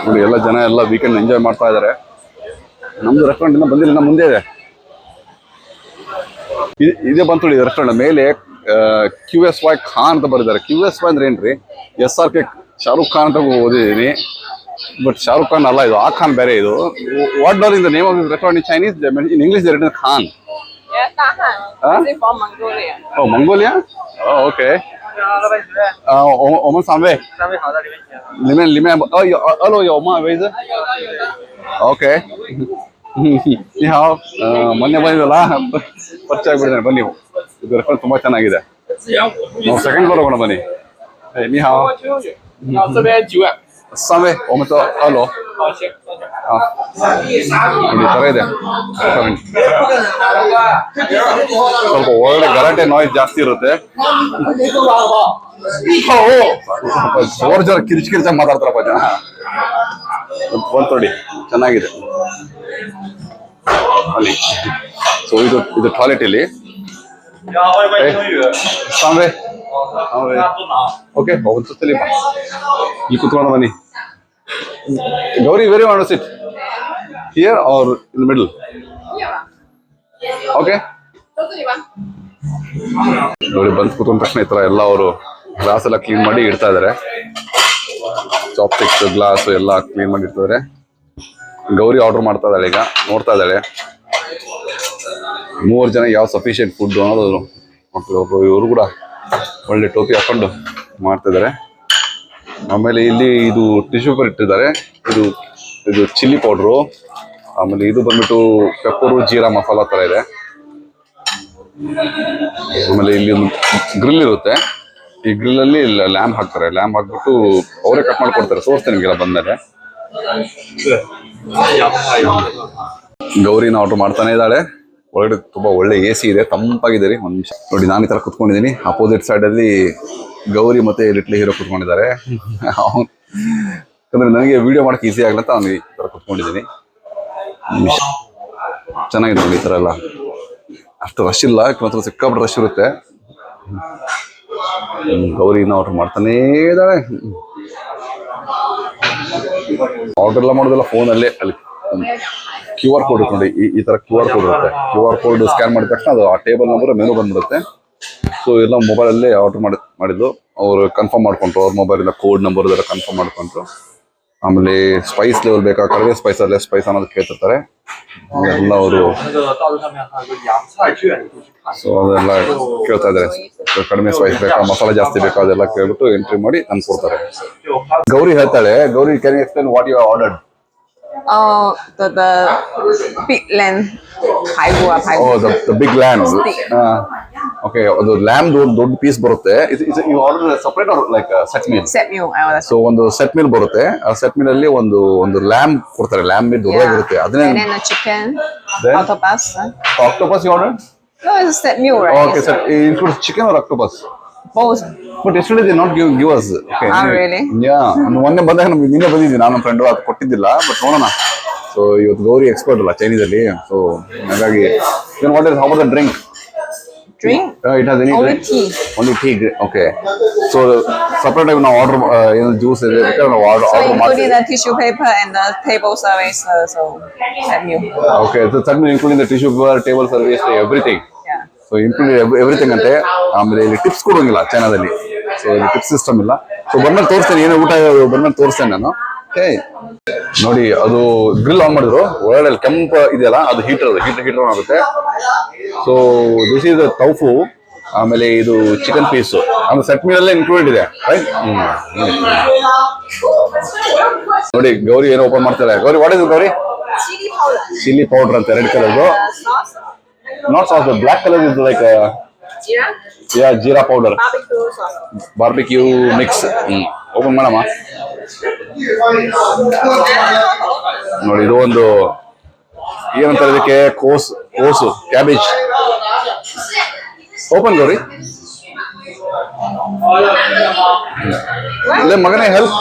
ನೋಡಿ. ಎಲ್ಲ ಜನ ಎಲ್ಲ ವೀಕೆಂಡ್ ಎಂಜಾಯ್ ಮಾಡ್ತಾ ಇದಾರೆ. ನಮ್ದು ರೆಸ್ಟೋರೆಂಟ್ ಇಂದ ಬಂದಿಲ್ಲ, ಮುಂದೆ ಇದೆ. ಇದೇ ಬಂತು ರೆಸ್ಟೋರೆಂಟ್ ಮೇಲೆ QSY ಖಾನ್ ಅಂತ ಬರೆದಿದ್ದಾರೆ. QSY ಅಂದ್ರೆ ಏನ್ರಿ? SRK ಶಾರುಖ್ ಖಾನ್ ಅಂತ ಓದಿದೀನಿ, ಬಟ್ ಶಾರುಖ್ ಖಾನ್ ಅಲ್ಲ ಇದು, ಆ ಖಾನ್ ಬೇರೆ ಇದು. What doll in the name of this restaurant in Chinese? In English they written Khan. Yeah, Tahan. Huh? Is it from Mongolia? Oh, Mongolia? Oh, okay. 我们三位。里面哦有2楼有吗？位置 ？OK。你好，ಮೊನ್ನೆ ಬಂದಿದ್ದಲ್ಲ, ಪರಿಚಯ ಆಗ್ಬಿಟ್ಟಿದ್ದೇನೆ. ಬನ್ನಿ, ಇದು ರೆಸ್ಟೋರೆಂಟ್ ತುಂಬಾ ಚೆನ್ನಾಗಿದೆ. ನಾವು ಸೆಕೆಂಡ್ ಫ್ಲೋರ್ ಹೋಗೋಣ ಬನ್ನಿ. ನೀ ಹಾವ್. 这边9碗。3位，我们到2楼。好，行。ನೋಡಿ, ಈ ತರ ಇದೆ ರೆಸ್ಟೋರೆಂಟ್. ಸ್ವಲ್ಪ ಒಳ್ಳೆ ಗಲಾಟೆ ನಾಯ್ಸ್ ಜಾಸ್ತಿ ಇರುತ್ತೆ. ಜೋರ್ ಜೋರ್ ಕಿರ್ಚಾಗಿ ಮಾತಾಡ್ತಾರಪ್ಪ ಜನ. ಬಂತು ನೋಡಿ, ಚೆನ್ನಾಗಿದೆ ಅಲ್ಲಿ. ಸೊ ಇದು ಟಾಯ್ಲೆಟ್ ಇಲ್ಲಿ. ಸಾಂಬೆ ಓಕೆ, ಒಂದು ಸುತ್ತಲಿ ಇಲ್ಲಿ ಕುತ್ಕೊಂಡು ಬನ್ನಿ. Gauri, very want to sit here or in the middle? Okay, ನೋಡಿ ಬಂದು ಕೂತ್ಕೊಂಡ ತಕ್ಷಣ ಈ ತರ ಎಲ್ಲ ಅವರು ಗ್ಲಾಸ್ ಎಲ್ಲ ಕ್ಲೀನ್ ಮಾಡಿ ಇಡ್ತಾ ಇದಾರೆ. ಚಾಪ್ಸ್ಟಿಕ್ಸ್, ಗ್ಲಾಸ್ ಎಲ್ಲ ಕ್ಲೀನ್ ಮಾಡಿ ಇಡ್ತಿದ್ದಾರೆ. ಗೌರಿ ಆರ್ಡರ್ ಮಾಡ್ತಾ ಇದ್ದಾಳೆ ಈಗ, ನೋಡ್ತಾ ಇದ್ದಾಳೆ 3 ಜನ ಯಾವ ಸಫಿಷಿಯಂಟ್ ಫುಡ್ ಅನ್ನೋದು. ಇವರು ಕೂಡ ಒಳ್ಳೆ ಟೋಪಿ ಹಾಕೊಂಡು ಮಾಡ್ತಾ ಇದ್ದಾರೆ. ಆಮೇಲೆ ಇಲ್ಲಿ ಇದು ಟಿಶ್ಯೂ ಪೇಪರ್ ಇಟ್ಟಿದ್ದಾರೆ. ಇದು ಚಿಲ್ಲಿ ಪೌಡ್ರು, ಆಮೇಲೆ ಇದು ಬಂದ್ಬಿಟ್ಟು ಪೆಪ್ಪರು, ಜೀರಾ ಮಸಾಲ ತರ ಇದೆ. ಆಮೇಲೆ ಇಲ್ಲಿ ಒಂದು ಗ್ರಿಲ್ ಇರುತ್ತೆ. ಈ ಗ್ರಿಲ್ ಅಲ್ಲಿ ಲ್ಯಾಂಪ್ ಹಾಕ್ತಾರೆ. ಲ್ಯಾಂಪ್ ಹಾಕ್ಬಿಟ್ಟು ಅವರೇ ಕಟ್ ಮಾಡ್ಕೊಡ್ತಾರೆ. ತೋರಿಸ್ತೇನೆ ನಿಮಗೆಲ್ಲ ಬಂದ್ಮೇಲೆ. ಗೌರಿನ ಆರ್ಡರ್ ಮಾಡ್ತಾನೆ ಇದ್ದಾಳೆ. ಒಳಗಡೆ ತುಂಬಾ ಒಳ್ಳೆ AC ಇದೆ, ತಂಪಾಗಿದೆ ರೀ. ಒಂದು ನಿಮಿಷ ನೋಡಿ, ನಾನು ಈ ತರ ಕುತ್ಕೊಂಡಿದ್ದೀನಿ. ಅಪೋಸಿಟ್ ಸೈಡ್ ಅಲ್ಲಿ ಗೌರಿ ಮತ್ತೆ ಲಿಟ್ಲ್ ಹೀರೋ ಕುತ್ಕೊಂಡಿದ್ದಾರೆ. ಯಾಕಂದ್ರೆ ನನಗೆ ವಿಡಿಯೋ ಮಾಡಕ್ಕೆ ಈಸಿ ಆಗಲ್ಲ ಅಂತ ಅವ್ನು ಈ ತರ ಕುತ್ಕೊಂಡಿದ್ದೀನಿ. ಚೆನ್ನಾಗಿದೆ ನೋಡಿ, ಈ ತರ ಎಲ್ಲ ಅಷ್ಟು ರಶ್ ಇಲ್ಲ. ಯಾಕಂದ್ರೆ ಸಿಕ್ಕಾಪಟ್ಟೆ ರಶ್ ಇರುತ್ತೆ. ಗೌರಿನ ಆರ್ಡರ್ ಮಾಡ್ತಾನೇ ಇದ್ದಾಳೆ. ಆರ್ಡರ್ ಎಲ್ಲ ಮಾಡೋದೆಲ್ಲ ಫೋನಲ್ಲೇ. ಅಲ್ಲಿ QR ಕೋಡ್ ಇಟ್ಕೊಂಡು ಈ ತರ QR ಕೋಡ್ ಇರುತ್ತೆ. QR ಕೋಡ್ ಸ್ಕ್ಯಾನ್ ಮಾಡಿದ ತಕ್ಷಣ ಅದು ಆ ಟೇಬಲ್ ನಂಬರ್ ಮೆನು ಬಂದ್ಬಿಡುತ್ತೆ. ಸೊ ಎಲ್ಲ ಮೊಬೈಲಲ್ಲೇ ಆರ್ಡರ್ ಮಾಡಿದ್ದು. ಅವರು ಕನ್ಫರ್ಮ್ ಮಾಡ್ಕೊಂಡ್ರು, ಅವ್ರ ಮೊಬೈಲಿಂದ ಕೋಡ್ ನಂಬರ್ ಎಲ್ಲ ಕನ್ಫರ್ಮ್ ಮಾಡ್ಕೊಂಡ್ರು. ಆಮೇಲೆ ಸ್ಪೈಸ್ ಲೆವೆಲ್ ಬೇಕಾ, ಕಡಿಮೆ ಸ್ಪೈಸ್ ಅಲ್ಲೇ ಸ್ಪೈಸ್ ಅನ್ನೋದು ಕೇಳ್ತಿರ್ತಾರೆ ಎಲ್ಲ ಅವರು. ಸೊ ಅದೆಲ್ಲ ಕೇಳ್ತಾ ಇದ್ದಾರೆ. ಕಡಿಮೆ ಸ್ಪೈಸ್ ಬೇಕಾ, ಮಸಾಲೆ ಜಾಸ್ತಿ ಬೇಕಾ, ಅದೆಲ್ಲ ಕೇಳ್ಬಿಟ್ಟು ಎಂಟ್ರಿ ಮಾಡಿ ತಂದು ಕೊಡ್ತಾರೆ. ಗೌರಿ ಹೇಳ್ತಾಳೆ, Gowri can you explain what you ordered? The big lamb 排骨啊，排骨。Oh, the big lamb. Okay, ಅದು ಲ್ಯಾಮ್ ದೊಡ್ಡ ಪೀಸ್ ಬರುತ್ತೆ. You order separate or like set meal? Set meal. ಸೊ ಒಂದು ಸೆಟ್ ಮೀಲ್ ಬರುತ್ತೆ. ಆ ಸೆಟ್ ಮೀಲ್ ಅಲ್ಲಿ ಒಂದು ಲ್ಯಾಮ್ ಕೊಡ್ತಾರೆ. ಲ್ಯಾಮ್ ಮೀಲ್ ದೊಡ್ಡದಾಗಿರುತ್ತೆ. ಅದನ್ನೇ. And then the chicken. Then octopus. Octopus you ordered? No, it's a set meal, right? Okay, so it includes chicken or octopus? Both. But yesterday they not give us. Okay. Really? Yeah. ಮೊನ್ನೆ ಬಂದಾಗ ನಮ್ಗೆ ನಿನ್ನೆ ಬಂದಿದ್ದೀನಿ ನಾನು, ಫ್ರೆಂಡ್, ಅದು ಕೊಟ್ಟಿದ್ದಿಲ್ಲ. ಬಟ್ ನೋಡೋಣ. ಸೊ ಇವತ್ತು ಗೌರಿ ಎಕ್ಸ್ಪರ್ಟ್ ಅಲ್ಲ ಚೈನೀಸ್ ಅಲ್ಲಿ. ಸೊ ಹಾಗಾಗಿ then what is, how about the drink? Drink? It has any Only drink? tea. Only tea. Okay. So separate ಆಗಿ ನಾವು ಆರ್ಡರ್ ಏನು ಜ್ಯೂಸ್ ಇದೆ ನಾವು ಆರ್ಡರ್ So including ಮಾಡ್ತೀವಿ. the tissue paper and the table service, so set meal. Okay. So that means including the tissue paper, table service, everything. Yeah. So include everything ಅಂತೆ. ಆಮೇಲೆ ಇಲ್ಲಿ ಟಿಪ್ಸ್ ಕೊಡೋಂಗಿಲ್ಲ ಚೈನಾದಲ್ಲಿ. ಸೊ ಇಲ್ಲಿ ಟಿಪ್ಸ್ ಸಿಸ್ಟಮ್ ಇಲ್ಲ. ಸೊ ಬಂದ್ಮೇಲೆ ತೋರಿಸ್ತೇನೆ, ಏನೇ ಊಟ ಬಂದ್ಮೇಲೆ ತೋರಿಸ್ತೇನೆ ನಾನು. ಓಕೆ, ನೋಡಿ ಅದು ಗ್ರಿಲ್ ಆನ್ ಮಾಡಿದ್ರು. ಒಳಗಡೆ ಕೆಂಪು ಇದೆಯಲ್ಲ, ಅದು ಹೀಟರ್ ಆನ್ ಆಗುತ್ತೆ. So this is tofu. ಆಮೇಲೆ ಇದು ಚಿಕನ್ ಪೀಸು. ಆಮೇಲೆ ಸೆಟ್ ಮೀಲ್ ಅಲ್ಲೇ ಇನ್ಕ್ಲೂಡೆಡ್ ಇದೆ, ರೈಟ್? ನೋಡಿ ಗೌರಿ ಏನೋ ಓಪನ್ ಮಾಡ್ತಾರೆ. Gowri, what is Gowri? Chilli powder ಅಂತ, ರೆಡ್ ಕಲರ್ದು. Not sauce, the black color is like Jeera? Yeah, jeera powder. Barbecue sauce. Barbecue mix. Open ಮಾಡಮ್ಮ. ನೋಡಿ ಇದು ಒಂದು ಏನಂತಾರೆ ಇದಕ್ಕೆ, ಕೋಸು ಕ್ಯಾಬೇಜ್. ಓಪನ್ ಗೌರಿ. ಅಲ್ಲೇ ಮಗನೇ ಹೆಲ್ಪ್.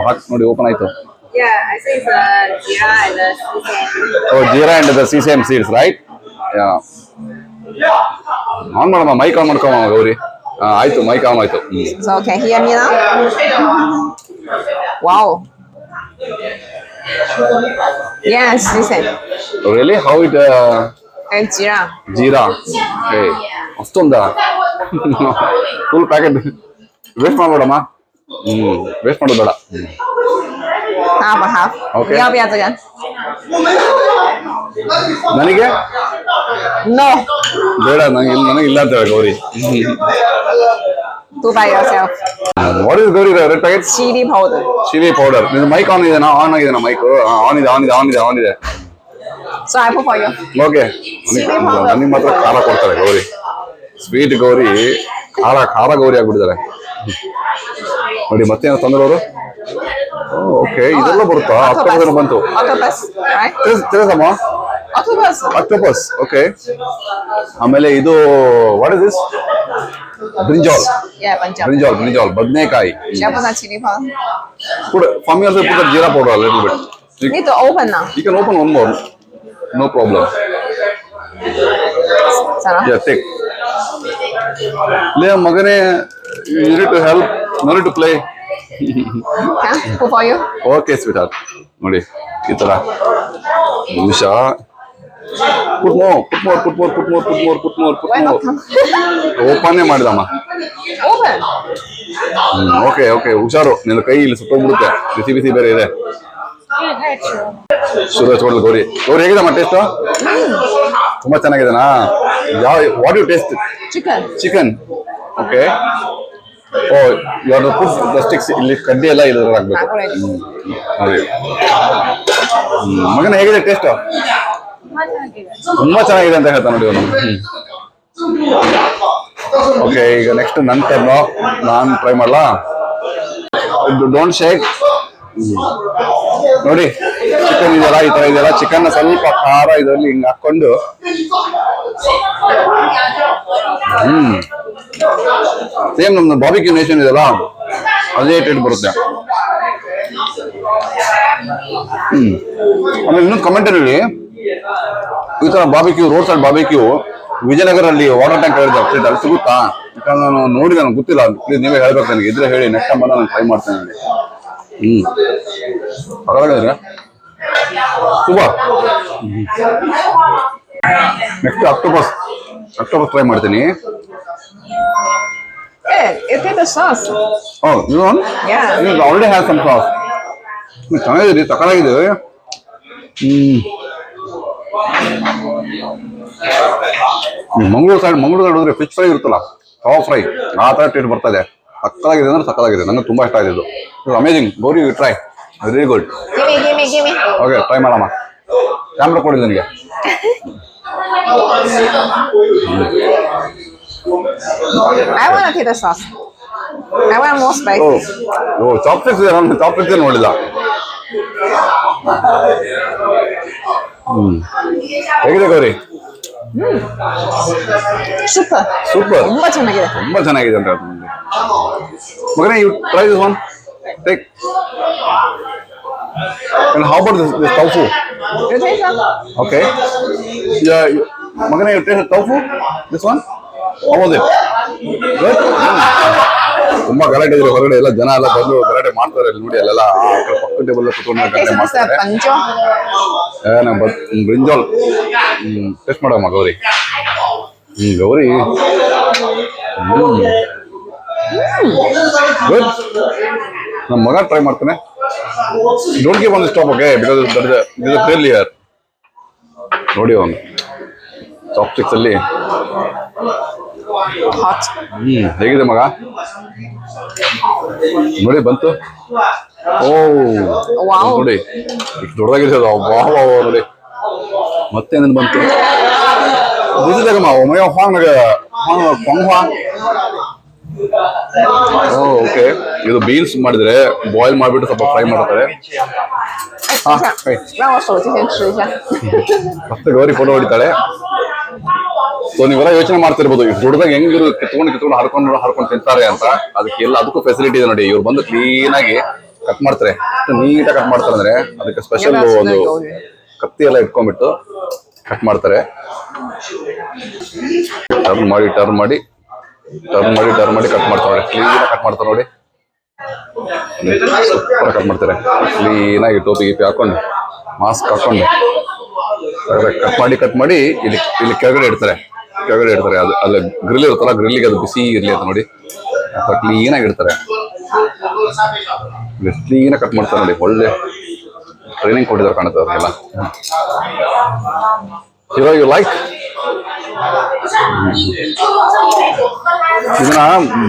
ಹಾಕಿ ನೋಡಿ, ಓಪನ್ ಆಯ್ತು. Yeah, I think it's jeera and the sesame. Oh, jeera and the sesame seeds, right? Yeah. On ಮಾಡಮ್ಮ, ಮೈಕ್ ಆನ್ ಮಾಡ್ಕೊಮ್ಮ ಗೌರಿ. ಆಯ್ತು, ಮೈಕ್ ಆನ್ ಆಯ್ತು. So can you hear me now? Wow. Yes, listen. Really? How it And Jira. Jeera ಏ ಅಷ್ಟೊಂದ ಫುಲ್ ಪ್ಯಾಕೆಟ್ ವೇಸ್ಟ್ ಮಾಡ್ಬೇಡಮ್ಮ ವೇಸ್ಟ್ ಮಾಡೋದು ಬೇಡ Half and half. Okay. 你要不要这个 ನನಗೆ？No. ಬೇಡ ನನಗೆ ಇಲ್ಲ ಅಂತ ಹೇಳಿ Gauri Do by yourself. What is Gauri red packet Chili powder. Chilli powder ನಿನ್ನ ಮೈಕ್ ಆನ್ ಇದೆನಾ ಆನ್ ಆಗಿದೆನಾ ಮೈಕ್ ಆನ್ ಇದೆ So I put for you. Okay ನನಗೆ ಮಾತ್ರ ಖಾರ ಕೊಡ್ತಾರೆ ಗೌರಿ ಸ್ವೀಟ್ ಗೌರಿ ಖಾರ ಗೌರಿ ಆಗ್ಬಿಟ್ಟಿದ್ದಾರೆ ನೋಡಿ ಮತ್ತೇನು ತಂದ್ರು ಅವರು ಓಕೆ ಇದೆಲ್ಲ ಬರುತ್ತಾ ಅಕ್ಟೋಬರ್ ಬಂತು Octopus, right? ತಿಳಿಸಮ್ಮ Octopus. Octopus okay ಆಮೇಲೆ ಇದು what is this brinjal Yeah, brinjal ಬದನೆಕಾಯಿ Should I put some chili powder? put for me also put the jeera powder a little bit Need to open now. you can open one more no problem Sarah? yeah take le magane you need to help no need to play Huh? Put for you. okay sweetheart ನೋಡಿ ಈ ತರ ನಿಮಿಷ put more Why not? Open ಮಾಡಿದಮ್ಮ Open. ಓಕೆ ಓಕೆ ಹುಷಾರು ನಿನ್ನ ಕೈ ಇಲ್ಲಿ ಸುತ್ತೋಗ್ಬಿಡುತ್ತೆ ಬಿಸಿ ಬೇರೆ ಇದೆ ಶುರು ಹಚ್ಕೊಳ್ಳಿ ಗೌರಿ ಹೇಗಿದಮ್ಮ ಟೇಸ್ಟ್ ತುಂಬಾ ಚೆನ್ನಾಗಿದೆನಾ ಯಾವ what you taste Chicken. Chicken okay oh ಯಾರು ಪುಟ್ ಸ್ಟಿಕ್ಸ್ ಇಲ್ಲಿ ಕಡ್ಡಿ ಎಲ್ಲ ಇಲ್ಲಿ ಹಾಕ್ಬೇಕು ನೋಡಿ ಮಗನ ಹೇಗಿದೆ ಟೇಸ್ಟ್ ತುಂಬಾ ಚೆನ್ನಾಗಿದೆ ಅಂತ ಹೇಳ್ತಾ ನೋಡಿ ಅವನು ಓಕೆ ಈಗ ನೆಕ್ಸ್ಟ್ ನನ್ನ ಟರ್ನ್ ನಾನು ಟ್ರೈ ಮಾಡ್ಲಾ ಡೋಂಟ್ ಶೇಕ್ ನೋಡಿ ಚಿಕನ್ ಇದೆಯಲ್ಲ ಈ ತರ ಇದೆಯಲ್ಲ ಚಿಕನ್ ಸ್ವಲ್ಪ ಖಾರ ಇದರಲ್ಲಿ ಹಿಂಗ್ ಹಾಕೊಂಡು ಸೇಮ್ ನಮ್ದು ಬಾರ್ಬಿಕ್ಯೂ ನೇಷನ್ ಇದೆಯಲ್ಲ ಅದೇ ಟೇಸ್ಟ್ ಬರುತ್ತೆ ಆಮೇಲೆ ಇನ್ನೊಂದು ಕಮೆಂಟ್ ಹೇಳಿ ಈ ತರ barbecue road side barbecue Vijayanagara ಅಲ್ಲಿ ವಾಟರ್ ಟ್ಯಾಂಕ್ ಹೇಳಿದೆ ಅಲ್ಲಿ ಸಿಗುತ್ತಾ ಯಾಕಂದ್ರೆ ನಾನು ನೋಡಿದೆ ನನಗೆ ಗೊತ್ತಿಲ್ಲ ಪ್ಲೀಸ್ ನೀವೇ ಹೇಳ್ಬೇಕು ನನಗೆ ಇದ್ರೆ ಹೇಳಿ ನೆಕ್ಸ್ಟ್ ಟೈಮ್ ನಾನು ಟ್ರೈ ಮಾಡ್ತೇನೆ ನೋಡಿ ಪರವಾಗಿದ್ರೆ ತುಂಬಾ ನೆಕ್ಸ್ಟ್ ಅಕ್ಟೋಪಸ್ ಟ್ರೈ ಮಾಡ್ತೀನಿ Hey, you take the sauce. Oh you want Yeah. You already have some sauce ಚೆನ್ನಾಗಿದೆ ತಕಲಾಗಿದೆ ಮಂಗಳೂರು ಸೈಡ್ ಹೋದ್ರೆ ಫಿಶ್ ಫ್ರೈ ಇರುತ್ತಲ್ಲ ಸಾಫ್ ಫ್ರೈ ಆ ತರ ಟೇಸ್ಟ್ ಬರ್ತಾ ಇದೆ ಸಕ್ಕದಾಗಿದೆ ಅಂದ್ರೆ ಸಕ್ಕದಾಗಿದೆ ನನಗೆ ತುಂಬಾ ಇಷ್ಟ ಆಗಿದೆ ಇದು amazing Gauri you try very good Give me. Okay try ಮಾಡಮ್ಮ ಕ್ಯಾಮ್ರಾ ಕೊಡಿ ನನಗೆ I want to take the sauce. I want more spicy. ಓ ಚಾಪ್ಸ್ಟಿಕ್ಸ್ ಇದೆ ನಾನು ಚಾಪ್ಸ್ಟಿಕ್ಸ್ ನೋಡಿಲ್ಲ ಹೇಗಿದೆ ಗೌರಿ Super. ಸೂಪರ್ ತುಂಬಾ ಚೆನ್ನಾಗಿದೆ. ತುಂಬಾ ಚೆನ್ನಾಗಿದೆ ಅಂತ ಹೇಳ್ತೀನಿ ಮಗನೇ you try this one take and how about this tofu You taste some? okay yeah magane you taste tofu this one how was it good ತುಂಬಾ ಗಲಾಟೆ ಇದ್ರೆ ಹೊರಗಡೆ ಎಲ್ಲ ಜನ ಎಲ್ಲ ಬಂದು ಗಲಾಟೆ ಮಾಡ್ತಾರೆ ನೋಡಿ ಅಲ್ಲೆಲ್ಲ ಪಕ್ಕ ಟೇಬಲ್ ಕುತ್ಕೊಂಡು ಗಲಾಟೆ ಮಾಡ್ತಾರೆ ಬ್ರಿಂಜಾಲ್ ಟೇಸ್ಟ್ ಮಾಡಮ್ಮ ಗೌರಿ ಗೌರಿ ಗುಡ್ ನಮ್ಮ ಮಗ ಟ್ರೈ ಮಾಡ್ತಾನೆ don't give on the stop okay because that is a failure ನೋಡಿ ಅವನು ಚಾಪ್ಸ್ಟಿಕ್ಸ್ ಅಲ್ಲಿ Hot. ಹೇಗಿದೆ ಮಗ ನೋಡಿ ಬಂತು ಓ Wow. ನೋಡಿ ಇಷ್ಟು ದೊಡ್ಡದಾಗಿದೆ ಅದು ವಾಹ್ ನೋಡಿ ಮತ್ತೇನೇನು ಬಂತು ಬುದ್ಧಿದಾಗಮ್ಮ ಒಮ್ಮೆ ಹೊಂಗ್ವಾ ಓಕೆ ಇದು ಬೀನ್ಸ್ ಮಾಡಿದ್ರೆ ಬಾಯ್ಲ್ ಮಾಡಿಬಿಟ್ಟು ಸ್ವಲ್ಪ ಫ್ರೈ ಮಾಡ್ತಾರೆ让我手机先吃一下。ಮತ್ತೆ ಗೌರಿ ಫೋಟೋ ಹೊಡಿತಾಳೆ ಸೊ ನೀವೆಲ್ಲ ಯೋಚನೆ ಮಾಡ್ತಿರ್ಬೋದು ಇವ್ರು ದೊಡ್ಡದಾಗ ಹೆಂಗಿರು ಕಿತ್ಕೊಂಡು ಹರ್ಕೊಂಡು ತಿಂತಾರೆ ಅಂತ ಅದಕ್ಕೂ ಫೆಸಿಲಿಟಿ ಇದೆ ನೋಡಿ ಇವ್ರು ಬಂದು ಕ್ಲೀನ್ ಆಗಿ ಕಟ್ ಮಾಡ್ತಾರೆ ನೀಟಾಗಿ ಕಟ್ ಮಾಡ್ತಾರೆ ಅಂದ್ರೆ ಅದಕ್ಕೆ ಸ್ಪೆಷಲ್ ಒಂದು ಕತ್ತಿ ಎಲ್ಲ ಇಟ್ಕೊಂಡ್ಬಿಟ್ಟು ಕಟ್ ಮಾಡ್ತಾರೆ ಟರ್ನ್ ಮಾಡಿ ಕಟ್ ಮಾಡ್ತಾರೆ ನೋಡಿ ಕ್ಲೀನ್ ಕಟ್ ಮಾಡ್ತಾರೆ ನೋಡಿ ಸೂಪರ್ ಕಟ್ ಮಾಡ್ತಾರೆ. ಕ್ಲೀನಾಗಿ ಟೋಪಿ ಗಿಪಿ ಹಾಕೊಂಡು ಮಾಸ್ಕ್ ಹಾಕೊಂಡು ಕಟ್ ಮಾಡಿ ಇಲ್ಲಿ ಕೆಳಗಡೆ ಇಡ್ತಾರೆ. ಅದು ಅಲ್ಲಿ ಗ್ರಿಲ್ ಇರುತ್ತಲ್ಲ, ಗ್ರಿಲ್ಲಿಗೆ ಅದು ಬಿಸಿ ಇರಲಿ ಅಂತ ನೋಡಿ ಅಥವಾ ಕ್ಲೀನಾಗಿ ಇಡ್ತಾರೆ. ಕ್ಲೀನಾಗಿ ಕಟ್ ಮಾಡ್ತಾರೆ ನೋಡಿ. ಒಳ್ಳೆ ಟ್ರೈನಿಂಗ್ ಕೊಟ್ಟಿದ್ದಾರೆ ಕಾಣುತ್ತೆ ಅವ್ರಿಗೆಲ್ಲ. ಹೀರೋ ಯು ಲೈಕ್ ಇದನ್ನ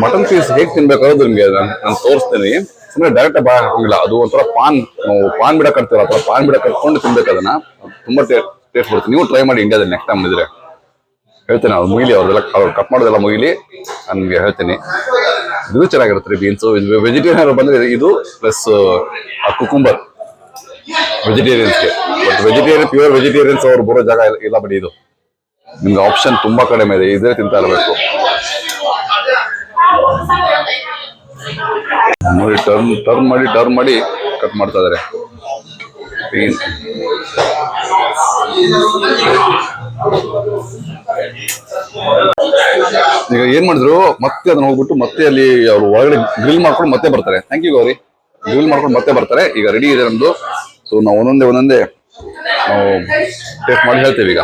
ಮಟನ್ ಪೀಸ್ ಹೇಗೆ ತಿನ್ಬೇಕಾದ್ರು ನಿಮ್ಗೆ ನಾನು ತೋರಿಸ್ತೀನಿ. ಸುಮ್ಮನೆ ಡೈರೆಕ್ಟ್ ಬಾಯ್ ಹಾಕೋಂಗಿಲ್ಲ. ಅದು ಒಂಥರ ಪಾನ್ ಬಿಡ ಕಟ್ತೀರ ಅಥವಾ ಪಾನ್ ಬಿಡ ಕಟ್ಕೊಂಡು ತಿನ್ಬೇಕು. ಅದನ್ನ ತುಂಬಾ ಟೇಸ್ಟ್ ಬರುತ್ತೆ. ನೀವು ಟ್ರೈ ಮಾಡಿ ಇಂಡಿಯಾದಲ್ಲಿ ನೆಕ್ಸ್ಟ್ ಟೈಮ್ ಇದ್ರೆ ಹೇಳ್ತೇನೆ. ಅವ್ರು ಮುಗಿಲಿ, ಅವ್ರು ಕಟ್ ಮಾಡೋದೆಲ್ಲ ಮುಗಿಲಿ, ನನ್ಗೆ ಹೇಳ್ತೀನಿ. ಇದು ಚೆನ್ನಾಗಿರುತ್ತೆ ರೀ ಬೀನ್ಸು. ವೆಜಿಟೇರಿಯನ್ ಬಂದ್ರೆ ಇದು ಪ್ಲಸ್ ಕುಕುಂಬರ್ ವೆಜಿಟೇರಿಯನ್ಸ್ಗೆ. ಬಟ್ ಪ್ಯೂರ್ ವೆಜಿಟೇರಿಯನ್ಸ್ ಅವ್ರು ಬರೋ ಜಾಗ ಇಲ್ಲ. ಬಟ್ ಇದು ನಿಮ್ಗೆ ಆಪ್ಷನ್ ತುಂಬಾ ಕಡಿಮೆ ಇದೆ. ಇದೇ ತಿಂತಾ ಇರಬೇಕು ನೋಡಿ. ಟರ್ನ್ ಮಾಡಿ ಕಟ್ ಮಾಡ್ತಾ ಇದಾರೆ. ಈಗ ಏನ್ ಮಾಡಿದ್ರು, ಮತ್ತೆ ಅದನ್ನ ಹೋಗ್ಬಿಟ್ಟು ಮತ್ತೆ ಅಲ್ಲಿ ಅವ್ರು ಒಳಗಡೆ ಗ್ರಿಲ್ ಮಾಡ್ಕೊಂಡು ಮತ್ತೆ ಬರ್ತಾರೆ. Thank you Gauri. ಗ್ರಿಲ್ ಮಾಡ್ಕೊಂಡು ಮತ್ತೆ ಬರ್ತಾರೆ. ಈಗ ರೆಡಿ ಇದೆ ನಮ್ದು. ಸೊ ನಾವು ಒಂದೊಂದೇ ನಾವು ಟೇಸ್ಟ್ ಮಾಡಿ ಹೇಳ್ತೇವೆ. ಈಗ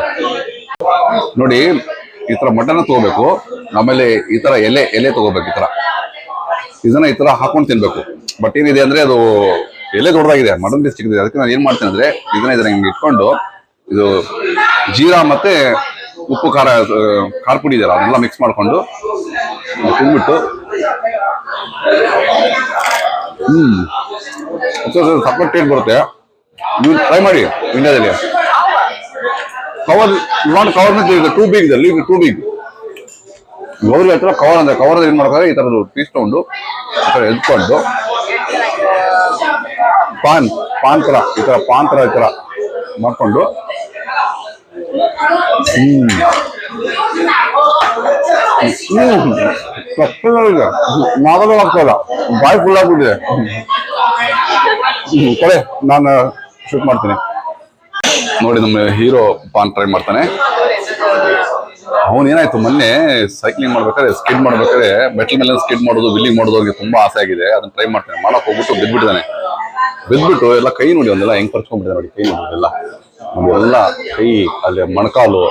ನೋಡಿ, ಈ ತರ ಮಟನ್ ತಗೋಬೇಕು. ಆಮೇಲೆ ಈ ತರ ಎಲೆ ತಗೋಬೇಕು. ಇದನ್ನ ಈ ತರ ಹಾಕೊಂಡು ತಿನ್ಬೇಕು. ಬಟ್ ಏನಿದೆ ಅಂದ್ರೆ ಅದು ಎಲೆ ದೊಡ್ಡದಾಗಿದೆ, ಮಟನ್ ಪೀಸ್ ಚಿಕ್ಕದಿದೆ. ಅದಕ್ಕೆ ನಾನು ಏನ್ ಮಾಡ್ತೇನೆ ಅಂದ್ರೆ ಇದನ್ನ ಹಿಂಗೆ ಇಟ್ಕೊಂಡು ಇದು ಜೀರಾ ಮತ್ತೆ ಉಪ್ಪು ಖಾರ ಪುಡಿ ಇದೆಯಲ್ಲ ಅದನ್ನೆಲ್ಲ ಮಿಕ್ಸ್ ಮಾಡ್ಕೊಂಡು ತಿನ್ಬಿಟ್ಟು ಸಪರೇಟ್ ಟೇಸ್ಟ್ ಬರುತ್ತೆ. ನೀವು ಟ್ರೈ ಮಾಡಿ ಇಂಡಿಯಾದಲ್ಲಿ. ಕವರ್ ಟೂ ಬಿಗ್ ಇದೆ, ಲೀವ್ ಟೂ ಬಿಗ್. ಗೌರಿ ಹತ್ರ ಕವರ್ ಏನ್ ಮಾಡ್ತಾರೆ, ಈ ತರದ್ದು ಪೀಸ್ ತಗೊಂಡು ಈ ತರ ಎದ್ಕೊಂಡು ಪಾನ್ ತರ ಈ ತರ ಮಾಡ್ಕೊಂಡು ಮಾತಾಡೋ ಆಗ್ತದ, ಬಾಯಿ ಫುಲ್ ಆಗ್ಬಿಟ್ಟಿದೆ. ಕಡೆ ನಾನು ಶೂಟ್ ಮಾಡ್ತೀನಿ ನೋಡಿ. ನಮ್ಮ ಹೀರೋ ಪಾನ್ ಟ್ರೈ ಮಾಡ್ತಾನೆ. ಅವನ್ ಏನಾಯ್ತು, ಮೊನ್ನೆ ಸೈಕ್ಲಿಂಗ್ ಸ್ಕಿಡ್ ಮಾಡ್ಬೇಕಾದ್ರೆ ಮೆಟಲ್ ಮೇಲೆ ಸ್ಕಿಡ್ ಮಾಡೋದು, ವಿಲ್ಲಿಂಗ್ ಮಾಡೋದು ಅವ್ರಿಗೆ ತುಂಬಾ ಆಸೆ ಆಗಿದೆ. ಅದನ್ನ ಟ್ರೈ ಮಾಡ್ತಾನೆ. ಮಾಡಕ್ ಹೋಗ್ಬಿಟ್ಟು ಬಿದ್ಬಿಟ್ಟು ಎಲ್ಲ ಕೈ ನೋಡಿ ಒಂದೆಲ್ಲ ಹೆಂಗ್ ಪರ್ಚ್ಕೊಂಡ್ಬಿಟ್ಟಿದೆ ನೋಡಿ. ಕೈ ನೋಡಿ ಎಲ್ಲ ಕೈ ಅಲ್ಲಿ ಮೊಣಕಾಲು,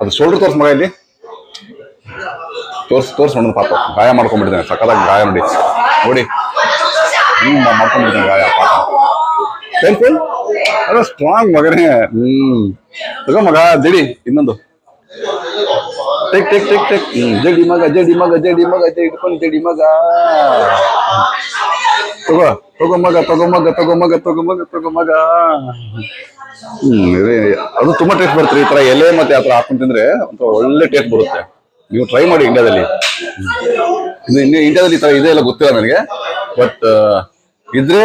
ಅದು ಶೋಲ್ಡರ್ ತೋರ್ಸ್ ಮಗ ಇಲ್ಲಿ ತೋರ್ಸ್ ನೋಡೋದು. ಪಾಪ ಗಾಯ ಮಾಡ್ಕೊಂಡ್ಬಿಟ್ಟಿದ್ದಾನೆ, ಸಕ್ಕತ್ತಾಗಿ ಗಾಯ ನೋಡಿ ಮಾಡ್ಕೊಂಡ್ಬಿಟ್ಟಿದ್ದಾನೆ ಗಾಯ ಪಾಪ. ಪೇನ್ಫುಲ್ ಅದ ಸ್ಟ್ರಾಂಗ್ ಮಗನೇ. ತಗೋ ಮಗ, ಜಡಿ ಇನ್ನೊಂದು ಟೆಕ್ ಜಡಿ ಮಗ ಇಟ್ಕೊಂಡು ಜಡಿ ಮಗ. ತಗೋ ಮಗ. ಅದು ತುಂಬಾ ಟೇಸ್ಟ್ ಬರುತ್ತೆ. ಈ ತರ ಎಲೆ ಮತ್ತೆ ಆತರ ಹಾಕೊಂಡು ತಿಂದ್ರೆ ಒಂಥರ ಒಳ್ಳೆ ಟೇಸ್ಟ್ ಬರುತ್ತೆ. ನೀವು ಟ್ರೈ ಮಾಡಿ ಇಂಡಿಯಾದಲ್ಲಿ. ಇಂಡಿಯಾದಲ್ಲಿ ಈ ತರ ಇದೆ ಇಲ್ಲ ಗೊತ್ತಿಲ್ಲ ನನಗೆ. ಬಟ್ ಇದ್ರೆ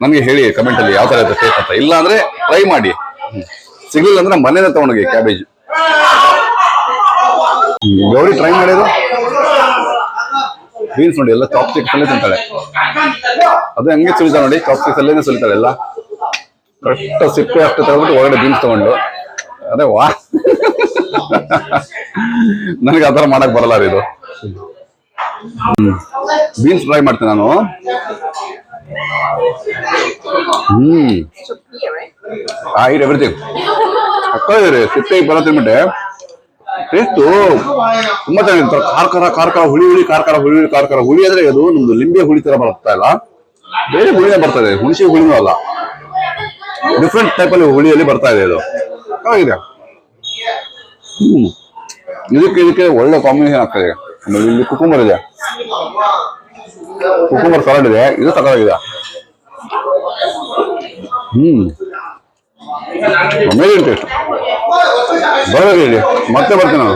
ನಮ್ಗೆ ಹೇಳಿ ಕಮೆಂಟ್ ಅಲ್ಲಿ ಯಾವ ತರ ಇರುತ್ತೆ ಟೇಸ್ಟ್ ಅಂತ. ಇಲ್ಲ ಅಂದ್ರೆ ಟ್ರೈ ಮಾಡಿ. ಸಿಗಲಿಲ್ಲ ಅಂದ್ರೆ ಮನೇನೆ ತಗೊಂಡೋಗಿ ಕ್ಯಾಬೇಜ್. ಗೌರಿ ಟ್ರೈ ಮಾಡೋದು ಬೀನ್ಸ್ ನೋಡಿ, ಎಲ್ಲ ಚಾಪ್ಸ್ಟಿಕ್ಸ್ ಅಲ್ಲೇ ತಿಂತಾಳೆ. ಅದು ಹಂಗೆ ಸುಲಿತಾಳೆ ನೋಡಿ, ಚಾಪ್ಸ್ಟಿಕ್ಸ್ ಅಲ್ಲೇನೆ ಸುಲಿತಾಳೆ ಎಲ್ಲ. ಅಷ್ಟು ಸಿಪ್ಪೆ ಅಷ್ಟು ತಗೊಂಡ್ಬಿಟ್ಟು ಒಳಗಡೆ ಬೀನ್ಸ್ ತಗೊಂಡು. ಅದೇ ವಾ, ನನಗೆ ಆತರ ಮಾಡಕ್ ಬರಲ್ಲ ಇದು. ಬೀನ್ಸ್ ಟ್ರೈ ಮಾಡ್ತೀನಿ ನಾನು. I eat everything. ಅಕ್ಕಿರಿ ಸಿಪ್ಪೆ ಬರ ತಿನ್ಬಿಟ್ಟೆ ಟೇಸ್ಟು ತುಂಬಾ ಚೆನ್ನಾಗಿರ್ತಾರೆ. ಖಾರ ಹುಳಿ ಅಂದ್ರೆ ಅದು ನಮ್ದು ಲಿಂಬೆ ಹುಳಿ ತರ ಬರ್ತಾ ಇಲ್ಲ, ಬೇರೆ ಹುಳಿನೇ ಬರ್ತಾ ಇದೆ. ಹುಣಸೆ ಹುಳಿನೂ ಅಲ್ಲ, ಡಿಫ್ರೆಂಟ್ ಟೈಪ್ ಅಲ್ಲಿ ಹುಳಿಯಲ್ಲಿ ಬರ್ತಾ ಇದೆ. ಇದು ಚೆನ್ನಾಗಿದೆ. ಇದಕ್ಕೆ ಒಳ್ಳೆ ಕಾಂಬಿನೇಷನ್ ಆಗ್ತದೆ. ಇಲ್ಲಿ ಕುಕುಂಬರ್ ಇದೆ, ಕುಕುಂಬರ್ ಸಲಾಡ್ ಇದೆ. ಇದು ತಗೊಳ್ಳಾಗಿದೆ. Amazing taste. ಬರೋದಿದೆ, ಮತ್ತೆ ಬರ್ತೀನಿ ನಾನು.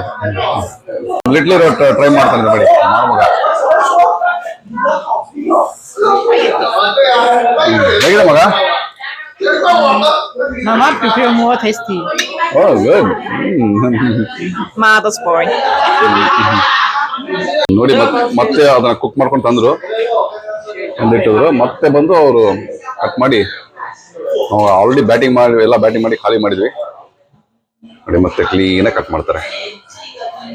ಲಿಟ್ಲಿ ರೋಟ್ ಟ್ರೈ ಮಾಡ್ತಾನೆ ನೋಡಿ ಮಗ. ಹೇಗಿದೆ ಮಗ? Mama prepare more tasty. Oh, good. Mother's boy. ನೋಡಿ ಮತ್ತೆ ಅದನ್ನ ಕುಕ್ ಮಾಡ್ಕೊಂಡು ತಂದ್ರು, ತಂದಿಟ್ಟಿದ್ರು. ಮತ್ತೆ ಬಂದು ಅವರು ಕಟ್ ಮಾಡಿ, ಆಲ್ರೆಡಿ ಬ್ಯಾಟಿಂಗ್ ಮಾಡಿ ಖಾಲಿ ಮಾಡಿದ್ವಿ ನೋಡಿ. ಮತ್ತೆ ಕ್ಲೀನಾಗಿ ಕಟ್ ಮಾಡ್ತಾರೆ.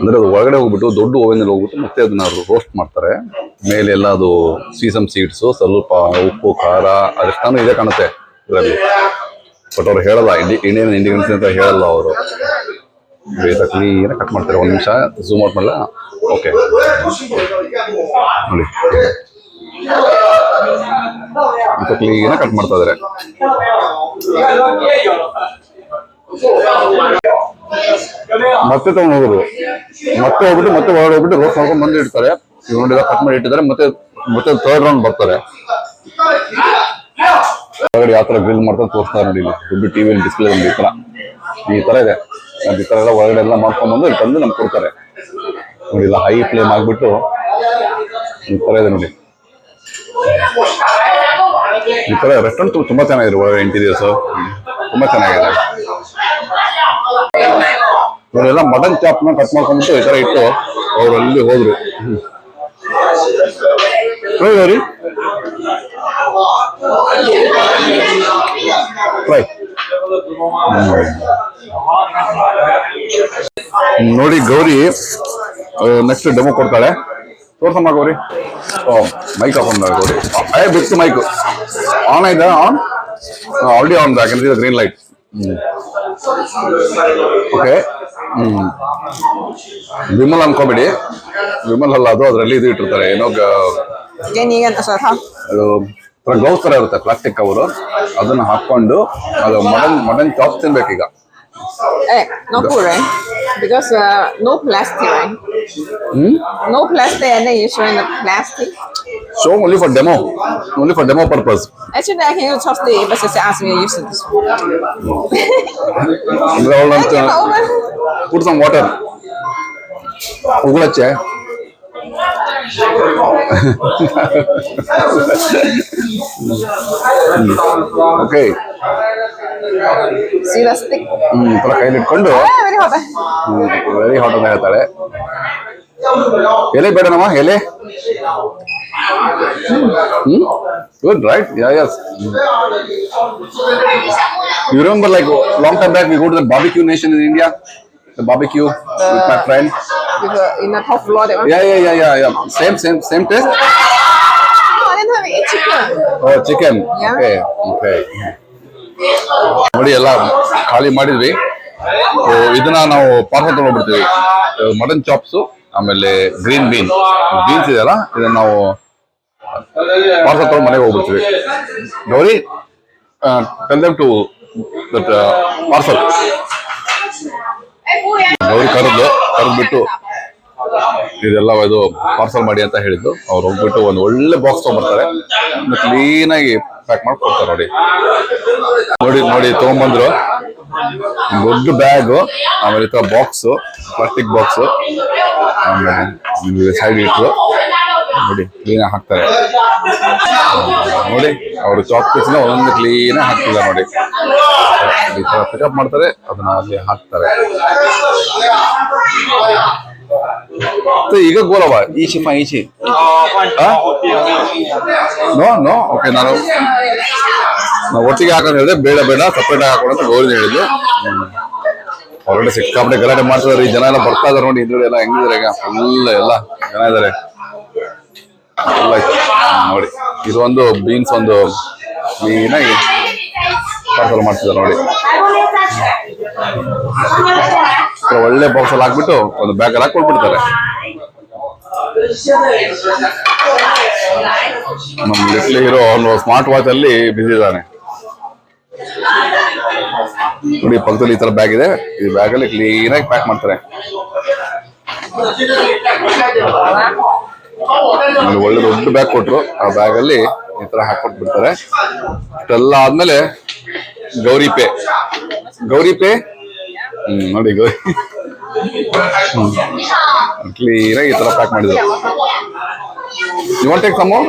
ಅಂದರೆ ಅದು ಒಳಗಡೆ ಹೋಗ್ಬಿಟ್ಟು ದೊಡ್ಡ ಓವೆನಲ್ಲಿ ಹೋಗ್ಬಿಟ್ಟು ಮತ್ತೆ ಅದನ್ನ ರೋಸ್ಟ್ ಮಾಡ್ತಾರೆ. ಮೇಲೆ ಎಲ್ಲ ಅದು ಸೀಸಮ್ ಸೀಡ್ಸು, ಸ್ವಲ್ಪ ಉಪ್ಪು, ಖಾರ ಅದೆಷ್ಟಾನು ಇದೆ ಕಾಣುತ್ತೆ ಇದರಲ್ಲಿ. ಬಟ್ ಅವ್ರು ಹೇಳಲ್ಲ, ಇಂಡಿಯನ್ ಇಂಡಿಯನ್ಸ್ ಅಂತ ಹೇಳಲ್ಲ ಅವರು. ಕ್ಲೀನಾಗಿ ಕಟ್ ಮಾಡ್ತಾರೆ. ಒಂದು ನಿಮಿಷ ಝೂಮ್ ಔಟ್ ಮಾಡಲ್ಲ. ಓಕೆ ನೋಡಿ, ಇದು ಕ್ಲೀನಾಗಿ ಕಟ್ ಮಾಡ್ತಾ ಇದ್ದಾರೆ. ಮತ್ತೆ ತಗೊಂಡು ಹೋಗೋದು, ಮತ್ತೆ ಹೋಗ್ಬಿಟ್ಟು ಮತ್ತೆ ಹೊರಗಡೆ ಹೋಗ್ಬಿಟ್ಟು ರೋಸ್ಟ್ ಮಾಡ್ಕೊಂಡು ಬಂದು ಇಡ್ತಾರೆ. ಇವ್ ನೋಡಿ ಕಟ್ ಮಾಡಿ ಇಟ್ಟಿದ್ದಾರೆ. ಮತ್ತೆ ಮತ್ತೆ ಥರ್ಡ್ ರೌಂಡ್ ಬರ್ತಾರೆ. ಹೊರಗಡೆ ಯಾವ ತರ ಗ್ರಿಲ್ ಮಾಡ್ತಾರೆ ತೋರಿಸ್ತಾರೆ ನೋಡಿ. ದೊಡ್ಡ ಟಿವಿಯಲ್ಲಿ ಡಿಸ್ಪ್ಲೇ ಒಂದು ಈ ತರ ಇದೆ. ಈ ತರ ಎಲ್ಲ ಹೊರಗಡೆ ಎಲ್ಲ ಮಾಡ್ಕೊಂಡ್ ಬಂದು ಇಲ್ಲಿ ತಂದು ನಮ್ಗೆ ಕೊಡ್ತಾರೆ ನೋಡಿ. ಇಲ್ಲ ಹೈ ಫ್ಲೇಮ್ ಆಗ್ಬಿಟ್ಟು ಈ ತರ ಇದೆ ನೋಡಿ. ಈ ತರ ರೆಸ್ಟೋರೆಂಟ್ ತುಂಬಾ ಚೆನ್ನಾಗಿದೆ. ಒಳಗಡೆ ಇಂಟೀರಿಯರ್ಸ್ ತುಂಬಾ ಚೆನ್ನಾಗಿದೆ. ಇವರೆಲ್ಲ ಮಟನ್ ಚಾಪ್ನ ಕಟ್ ಮಾಡ್ಕೊಂಡ್ಬಿಟ್ಟು ಈ ತರ ಇಟ್ಟು ಅವ್ರು ಅಲ್ಲಿ ಹೋದ್ರು. ನೋಡಿ ಟ್ರೈ ನೋಡಿ. ಗೌರಿ ನೆಕ್ಸ್ಟ್ ಡೆಮೋ ಕೊಡ್ತಾಳೆ. ತೋರ್ಸಮ್ಮ ಗೌರಿ. ಮೈಕ್ ಹಾಕೊಂಡ ಗೌರಿ. ಬಿಟ್ಟು ಮೈಕ್ ಆನ್ ಆಯ್ತಾ? On already on. ಯಾಕಂದ್ರೆ ಗ್ರೀನ್ ಲೈಟ್. ಓಕೆ. ವಿಮಲ್ ಅನ್ಕೋಬೇಡಿ, ವಿಮಲ್ ಅಲ್ಲ ಅದು. ಅದರಲ್ಲಿ ಇದು ಇಟ್ಟಿರ್ತಾರೆ ಏನೋ ಅದು ಗ್ಲೌಸ್ ತರ ಇರುತ್ತೆ, ಪ್ಲಾಸ್ಟಿಕ್ ಕವರು. ಅದನ್ನ ಹಾಕೊಂಡು ಅದು ಮಟನ್ ಚಾಪ್ ತಿನ್ಬೇಕೀಗ. not good, right? Because no plastic, right? No plastic, and then you're showing the plastic. So only for demo purpose. Actually, I can use chopstick, but just ask me to use this. Put some water. Ugulache. Okay. See the stick? ತರ ಕೈಲಿ ಇಟ್ಕೊಂಡು Very hot. ವೆರಿ ಹಾಟ್ ಅಂತ ಹೇಳ್ತಾಳೆ. ಎಲೆ ಬೇಡನಮ್ಮ, ಎಲೆ. Good, right? Yeah, yes. You remember, like long time back, we go to the barbecue nation in India. The barbecue with my friend. In the top floor, that one. Yeah. Same taste. Oh, I didn't have eat chicken. Oh, chicken. Yeah. Okay. ನೋಡಿ ಎಲ್ಲ ಖಾಲಿ ಮಾಡಿದ್ವಿ. ಇದನ್ನ ನಾವು ಪಾರ್ಸಲ್ ತಗೊಂಡ್ಬಿಡ್ತೀವಿ. ಮಟನ್ ಚಾಪ್ಸು, ಆಮೇಲೆ ಗ್ರೀನ್ ಬೀನ್ಸ್ ಇದೆಯಲ್ಲ, ಇದನ್ನ ನಾವು ಪಾರ್ಸಲ್ ತಗೊಂಡು ಮನೆಗೆ ಹೋಗ್ಬಿಡ್ತೀವಿ. Gowri, tell them to that parcel. Gowri ಕರೆದ್ಬಿಟ್ಟು ಇದೆಲ್ಲ ಇದು ಪಾರ್ಸಲ್ ಮಾಡಿ ಅಂತ ಹೇಳಿದ್ದು. ಅವ್ರು ಹೋಗ್ಬಿಟ್ಟು ಒಂದು ಒಳ್ಳೆ ಬಾಕ್ಸ್ ತಗೊಂಡ್ಬರ್ತಾರೆ. ಕ್ಲೀನ್ ಆಗಿ ಪ್ಯಾಕ್ ಮಾಡಿ ಕೊಡ್ತಾರೆ. ನೋಡಿ ತಗೊಂಡ್ಬಂದ್ರು ದೊಡ್ಡ ಬ್ಯಾಗ್, ಆಮೇಲೆ ಈ ತರ ಬಾಕ್ಸ್, ಪ್ಲಾಸ್ಟಿಕ್ ಬಾಕ್ಸ್, ಆಮೇಲೆ ಸೈಡ್ ಇಟ್ರು ನೋಡಿ ಕ್ಲೀನ್ ಹಾಕ್ತಾರೆ. ನೋಡಿ ಅವರು ಚಾಪ್ ಪೀಸ್ನ ಒಂದೊಂದು ಕ್ಲೀನ್ ಹಾಕ್ತಿಲ್ಲ ನೋಡಿ. ಈ ತರ ಪಿಕಪ್ ಮಾಡ್ತಾರೆ, ಅದನ್ನ ಅಲ್ಲಿ ಹಾಕ್ತಾರೆ. ಈಗ ಗೋಲವ ಈಚಿ ನೋ ಓಕೆ. ನಾನು ಒಟ್ಟಿಗೆ ಹಾಕೊಂಡು ಹೇಳಿದೆ, ಬೇಡ ಸಪ್ರೇಟ್ ಹಾಕೋಣ ಅಂತ ಗೌರಿ ಹೇಳಿದ್ದು. ಹೊರಗಡೆ ಸಿಕ್ಕಾಪಟ್ಟೆ ಗಲಾಟೆ ಮಾಡ್ತಿದಾರೆ. ಈ ಜನ ಎಲ್ಲ ಬರ್ತಾ ಇದಾರೆ ನೋಡಿ. ಹಿಂದ್ಗಡೆ ಎಲ್ಲ ಹೆಂಗಿದಾರೆ ಈಗ, ಫುಲ್ ಎಲ್ಲ ಜನ ಇದಾರೆ. ನೋಡಿ ಇದು ಒಂದು ಬೀನ್ಸ್ ಒಂದು ಕ್ಲೀನಾಗಿ ಪಾರ್ಸಲ್ ಮಾಡ್ತಿದ್ದಾರೆ ನೋಡಿ. ಒಳ್ಳೆ ಬಾಕ್ಸ್ ಅಲ್ಲಿ ಹಾಕ್ಬಿಟ್ಟು ಒಂದು ಬ್ಯಾಗ್ ಅಲ್ಲಿ ಹಾಕೊಟ್ಬಿಡ್ತಾರೆ. ನಮ್ಮ ಲಿಟ್ಲ್ ಹೀರೋ ಅವನು ಸ್ಮಾರ್ಟ್ ವಾಚ್ ಅಲ್ಲಿ ಬಿಸಿ ಇದ್ದಾನೆ ನೋಡಿ. ಪಕ್ಕದಲ್ಲಿ ಈ ತರ ಬ್ಯಾಗ್ ಇದೆ. ಈ ಬ್ಯಾಗ್ ಅಲ್ಲಿ ಕ್ಲೀನ್ ಆಗಿ ಪ್ಯಾಕ್ ಮಾಡ್ತಾರೆ. ಒಳ್ಳೆ ದೊಡ್ಡ ಬ್ಯಾಗ್ ಕೊಟ್ರು. ಆ ಬ್ಯಾಗ್ ಅಲ್ಲಿ ಈ ತರ ಹಾಕೊಟ್ಬಿಡ್ತಾರೆ. ಇಷ್ಟೆಲ್ಲ ಆದ್ಮೇಲೆ ಗೌರಿ ಪೇ ನೋಡಿ. ಗೌರಿ ಕ್ಲೀನ್ ಆಗಿ ಈ ತರ ಪ್ಯಾಕ್ ಮಾಡಿದ್ರು. You want to take some more?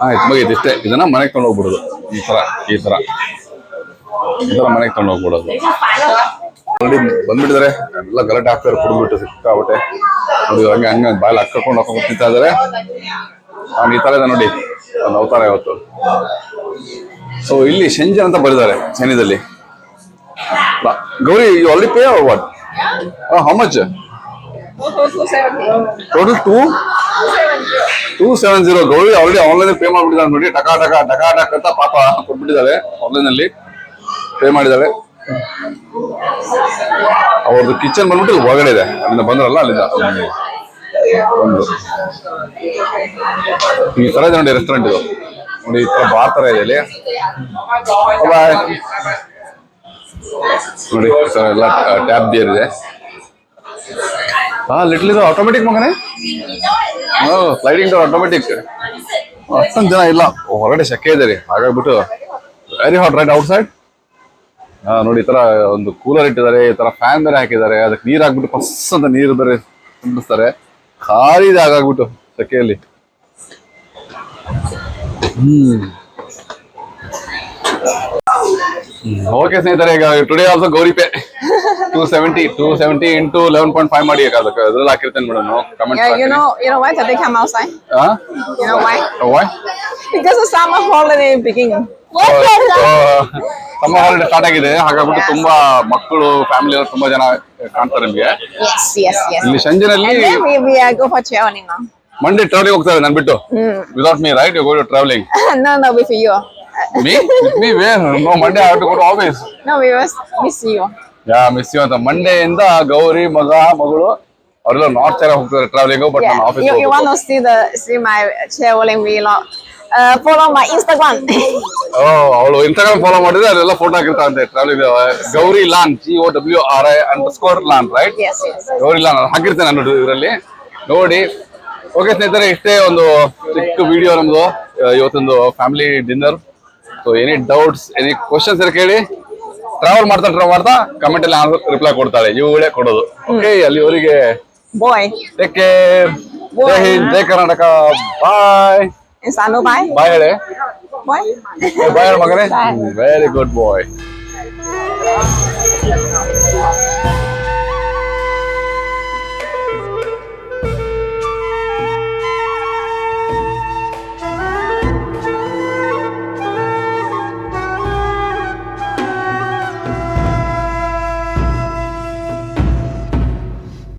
ಆಯ್ತು, ಮುಗೀತು ಇಷ್ಟೇ. ಇದನ್ನ ಮನೆಗೆ ತಗೊಂಡು ಹೋಗ್ಬಿಡೋದು. ಈ ತರ ಮನೆಗೆ ತಗೊಂಡು ಹೋಗ್ಬಿಡೋದು. ನೋಡಿ ಬಂದ್ಬಿಟ್ಟಿದ್ದಾರೆ. ಎಲ್ಲ ಗಲಾಟೆ ಹಾಕ್ತಾರೆ, ಕುಡಿದ್ಬಿಟ್ಟು ಸಿಕ್ಕಾಬಿಟ್ಟೆ ನೋಡಿ. ಹಂಗೆ ಬಾಯಲ್ಲಿ ಹಾಕೊಂಡು ತಿಂತಾ ಇದಾರೆ. ನಾನು ಈ ತರ ಇದೆ ನೋಡಿ, ಒಂದು ಅವತಾರ ಇವತ್ತು. ಸೊ ಇಲ್ಲಿ ಶೆಂಜನ್ ಅಂತ ಬರೆದಿದ್ದಾರೆ ಚೈನೀಸಲ್ಲಿ. Gowri you already pay or what? How much? Total 270. Total 270. Gowri already online pay ಮಾಡ್ಬಿಟ್ಟಿದ್ದಾರೆ ನೋಡಿ. ಟಕ ಅಂತ ಪಾಪ ಕೊಟ್ಬಿಟ್ಟಿದ್ದಾರೆ ಆನ್ಲೈನ್ ಅಲ್ಲಿ ಪೇ ಮಾಡಿದ್ದಾರೆ. ಅವ್ರದ್ದು ಕಿಚನ್ ಬಂದ್ಬಿಟ್ಟು ಒಳಗಡೆ ಇದೆ, ಅಲ್ಲಿಂದ ಬಂದ್ರಲ್ಲ ಅಲ್ಲಿಂದ ಒಂದು ಈ ತರ ಇದೆ ನೋಡಿ ರೆಸ್ಟೋರೆಂಟ್ ಇದು ನೋಡಿ. ಈ ತರ ಬಾರ್ ತರ ಇದೆ ಇಲ್ಲಿ. ಬಾಯ್ ನೋಡಿ ಎಲ್ಲ ಟ್ಯಾಪ್ ಬಿಯರ್ ಇದೆ. ಲಿಟ್ಲ್ ಇದು ಆಟೋಮೆಟಿಕ್ ಮಗನೇ. Sliding door automatic. ಅಷ್ಟೊಂದು ಜನ ಇಲ್ಲ, ಹೊರಗಡೆ ಸೆಕೆ ಇದೆ ರೀ, ಹಾಗಾಗ್ಬಿಟ್ಟು very hot right out side. ನೋಡಿ ಈ ತರ ಒಂದು ಕೂಲರ್ ಇಟ್ಟಿದ್ದಾರೆ, ಈ ತರ ಫ್ಯಾನ್ ಬೇರೆ ಹಾಕಿದ್ದಾರೆ, ಅದಕ್ಕೆ ನೀರ್ ಹಾಕ್ಬಿಟ್ಟು ಪಸ್ ಅಂತ ನೀರು ಬೇರೆ ತುಂಬಿಸ್ತಾರೆ. ಖಾಲಿ ಇದೆ ಹಾಗಾಗ್ಬಿಟ್ಟು ಸೆಕೆಯಲ್ಲಿ. ಓಕೆ ಸ್ನೇಹಿತರೆ, ಈಗ today also Gowri pay 270 into 11.5 ಮಾಡಿ ಅದ್ರಲ್ಲಿ ಹಾಕಿರ್ತೇನೆ madam. Comment. You know why did they come outside? You know why? Why? Because the summer holiday beginning. Summer holiday start ಆಗಿದೆ, ಹಾಗಾಗ್ಬಿಟ್ಟು ತುಂಬಾ ಮಕ್ಕಳು ಫ್ಯಾಮಿಲಿ ಎಲ್ಲ ತುಂಬಾ ಜನ ಕಾಣ್ತಾರೆ ನಿಮ್ಗೆ. Yes. ಇಲ್ಲಿ ಸಂಜೆನಲ್ಲಿ And then we go for traveling now. Monday travelling ಹೋಗ್ತಾರೆ ನನ್ ಬಿಟ್ಟು. Without me right? You go to travelling. No, with you. Me? With me where? No, Monday I have to go to office. No, we will miss you. Miss you ಅಂತ. ಮಂಡೇ ಇಂದ ಗೌರಿ ಮಗಳು ಅವರೆಲ್ಲ ನಾರ್ತ್ ಸೈಡ್ ಹೋಗ್ತಾರೆ ಟ್ರಾವೆಲಿಂಗ್. ಬಟ್ ನಾನು office You want to see my traveling vlog? Follow my Instagram. ಅವಳು ಇನ್ಸ್ಟಾಗ್ರಾಮ್ ಫಾಲೋ ಮಾಡಿದ್ರೆ ಅದೆಲ್ಲ ಫೋಟೋ ಹಾಕಿರ್ತಾರಂತೆ ಟ್ರಾವೆಲಿಂಗ್. ಗೌರಿ ಲಾನ್ GOWRI_LAN ರೈಟ್? Yes. ಗೌರಿ ಲಾನ್ ಹಾಕಿರ್ತೇನೆ ನಾನು ಇದರಲ್ಲಿ ನೋಡಿ. ಓಕೆ ಸ್ನೇಹಿತರೆ, ಇಷ್ಟೇ ಒಂದು ಚಿಕ್ಕ ವಿಡಿಯೋ ನಮ್ದು ಇವತ್ತೊಂದು family dinner. So any doubts, any questions ಎಲ್ಲ ಕೇಳಿ. ಟ್ರಾವೆಲ್ ಮಾಡ್ತಾ ಕಮೆಂಟ್ ಅಲ್ಲಿ ರಿಪ್ಲೈ ಕೊಡ್ತಾಳೆ, ಇವಳೇ ಕೊಡೋದು. ಓಕೆ, ಅಲ್ಲಿವರೆಗೆ Boy. Take care. ಜೈ ಹಿಂದ್, ಜೈ Karnataka. Bye. Sano bye. Bye ಹೇಳಿ. Boy. ಬಾಯ್ ಮಗನೇ. ವೆರಿ ಗುಡ್ ಬಾಯ್.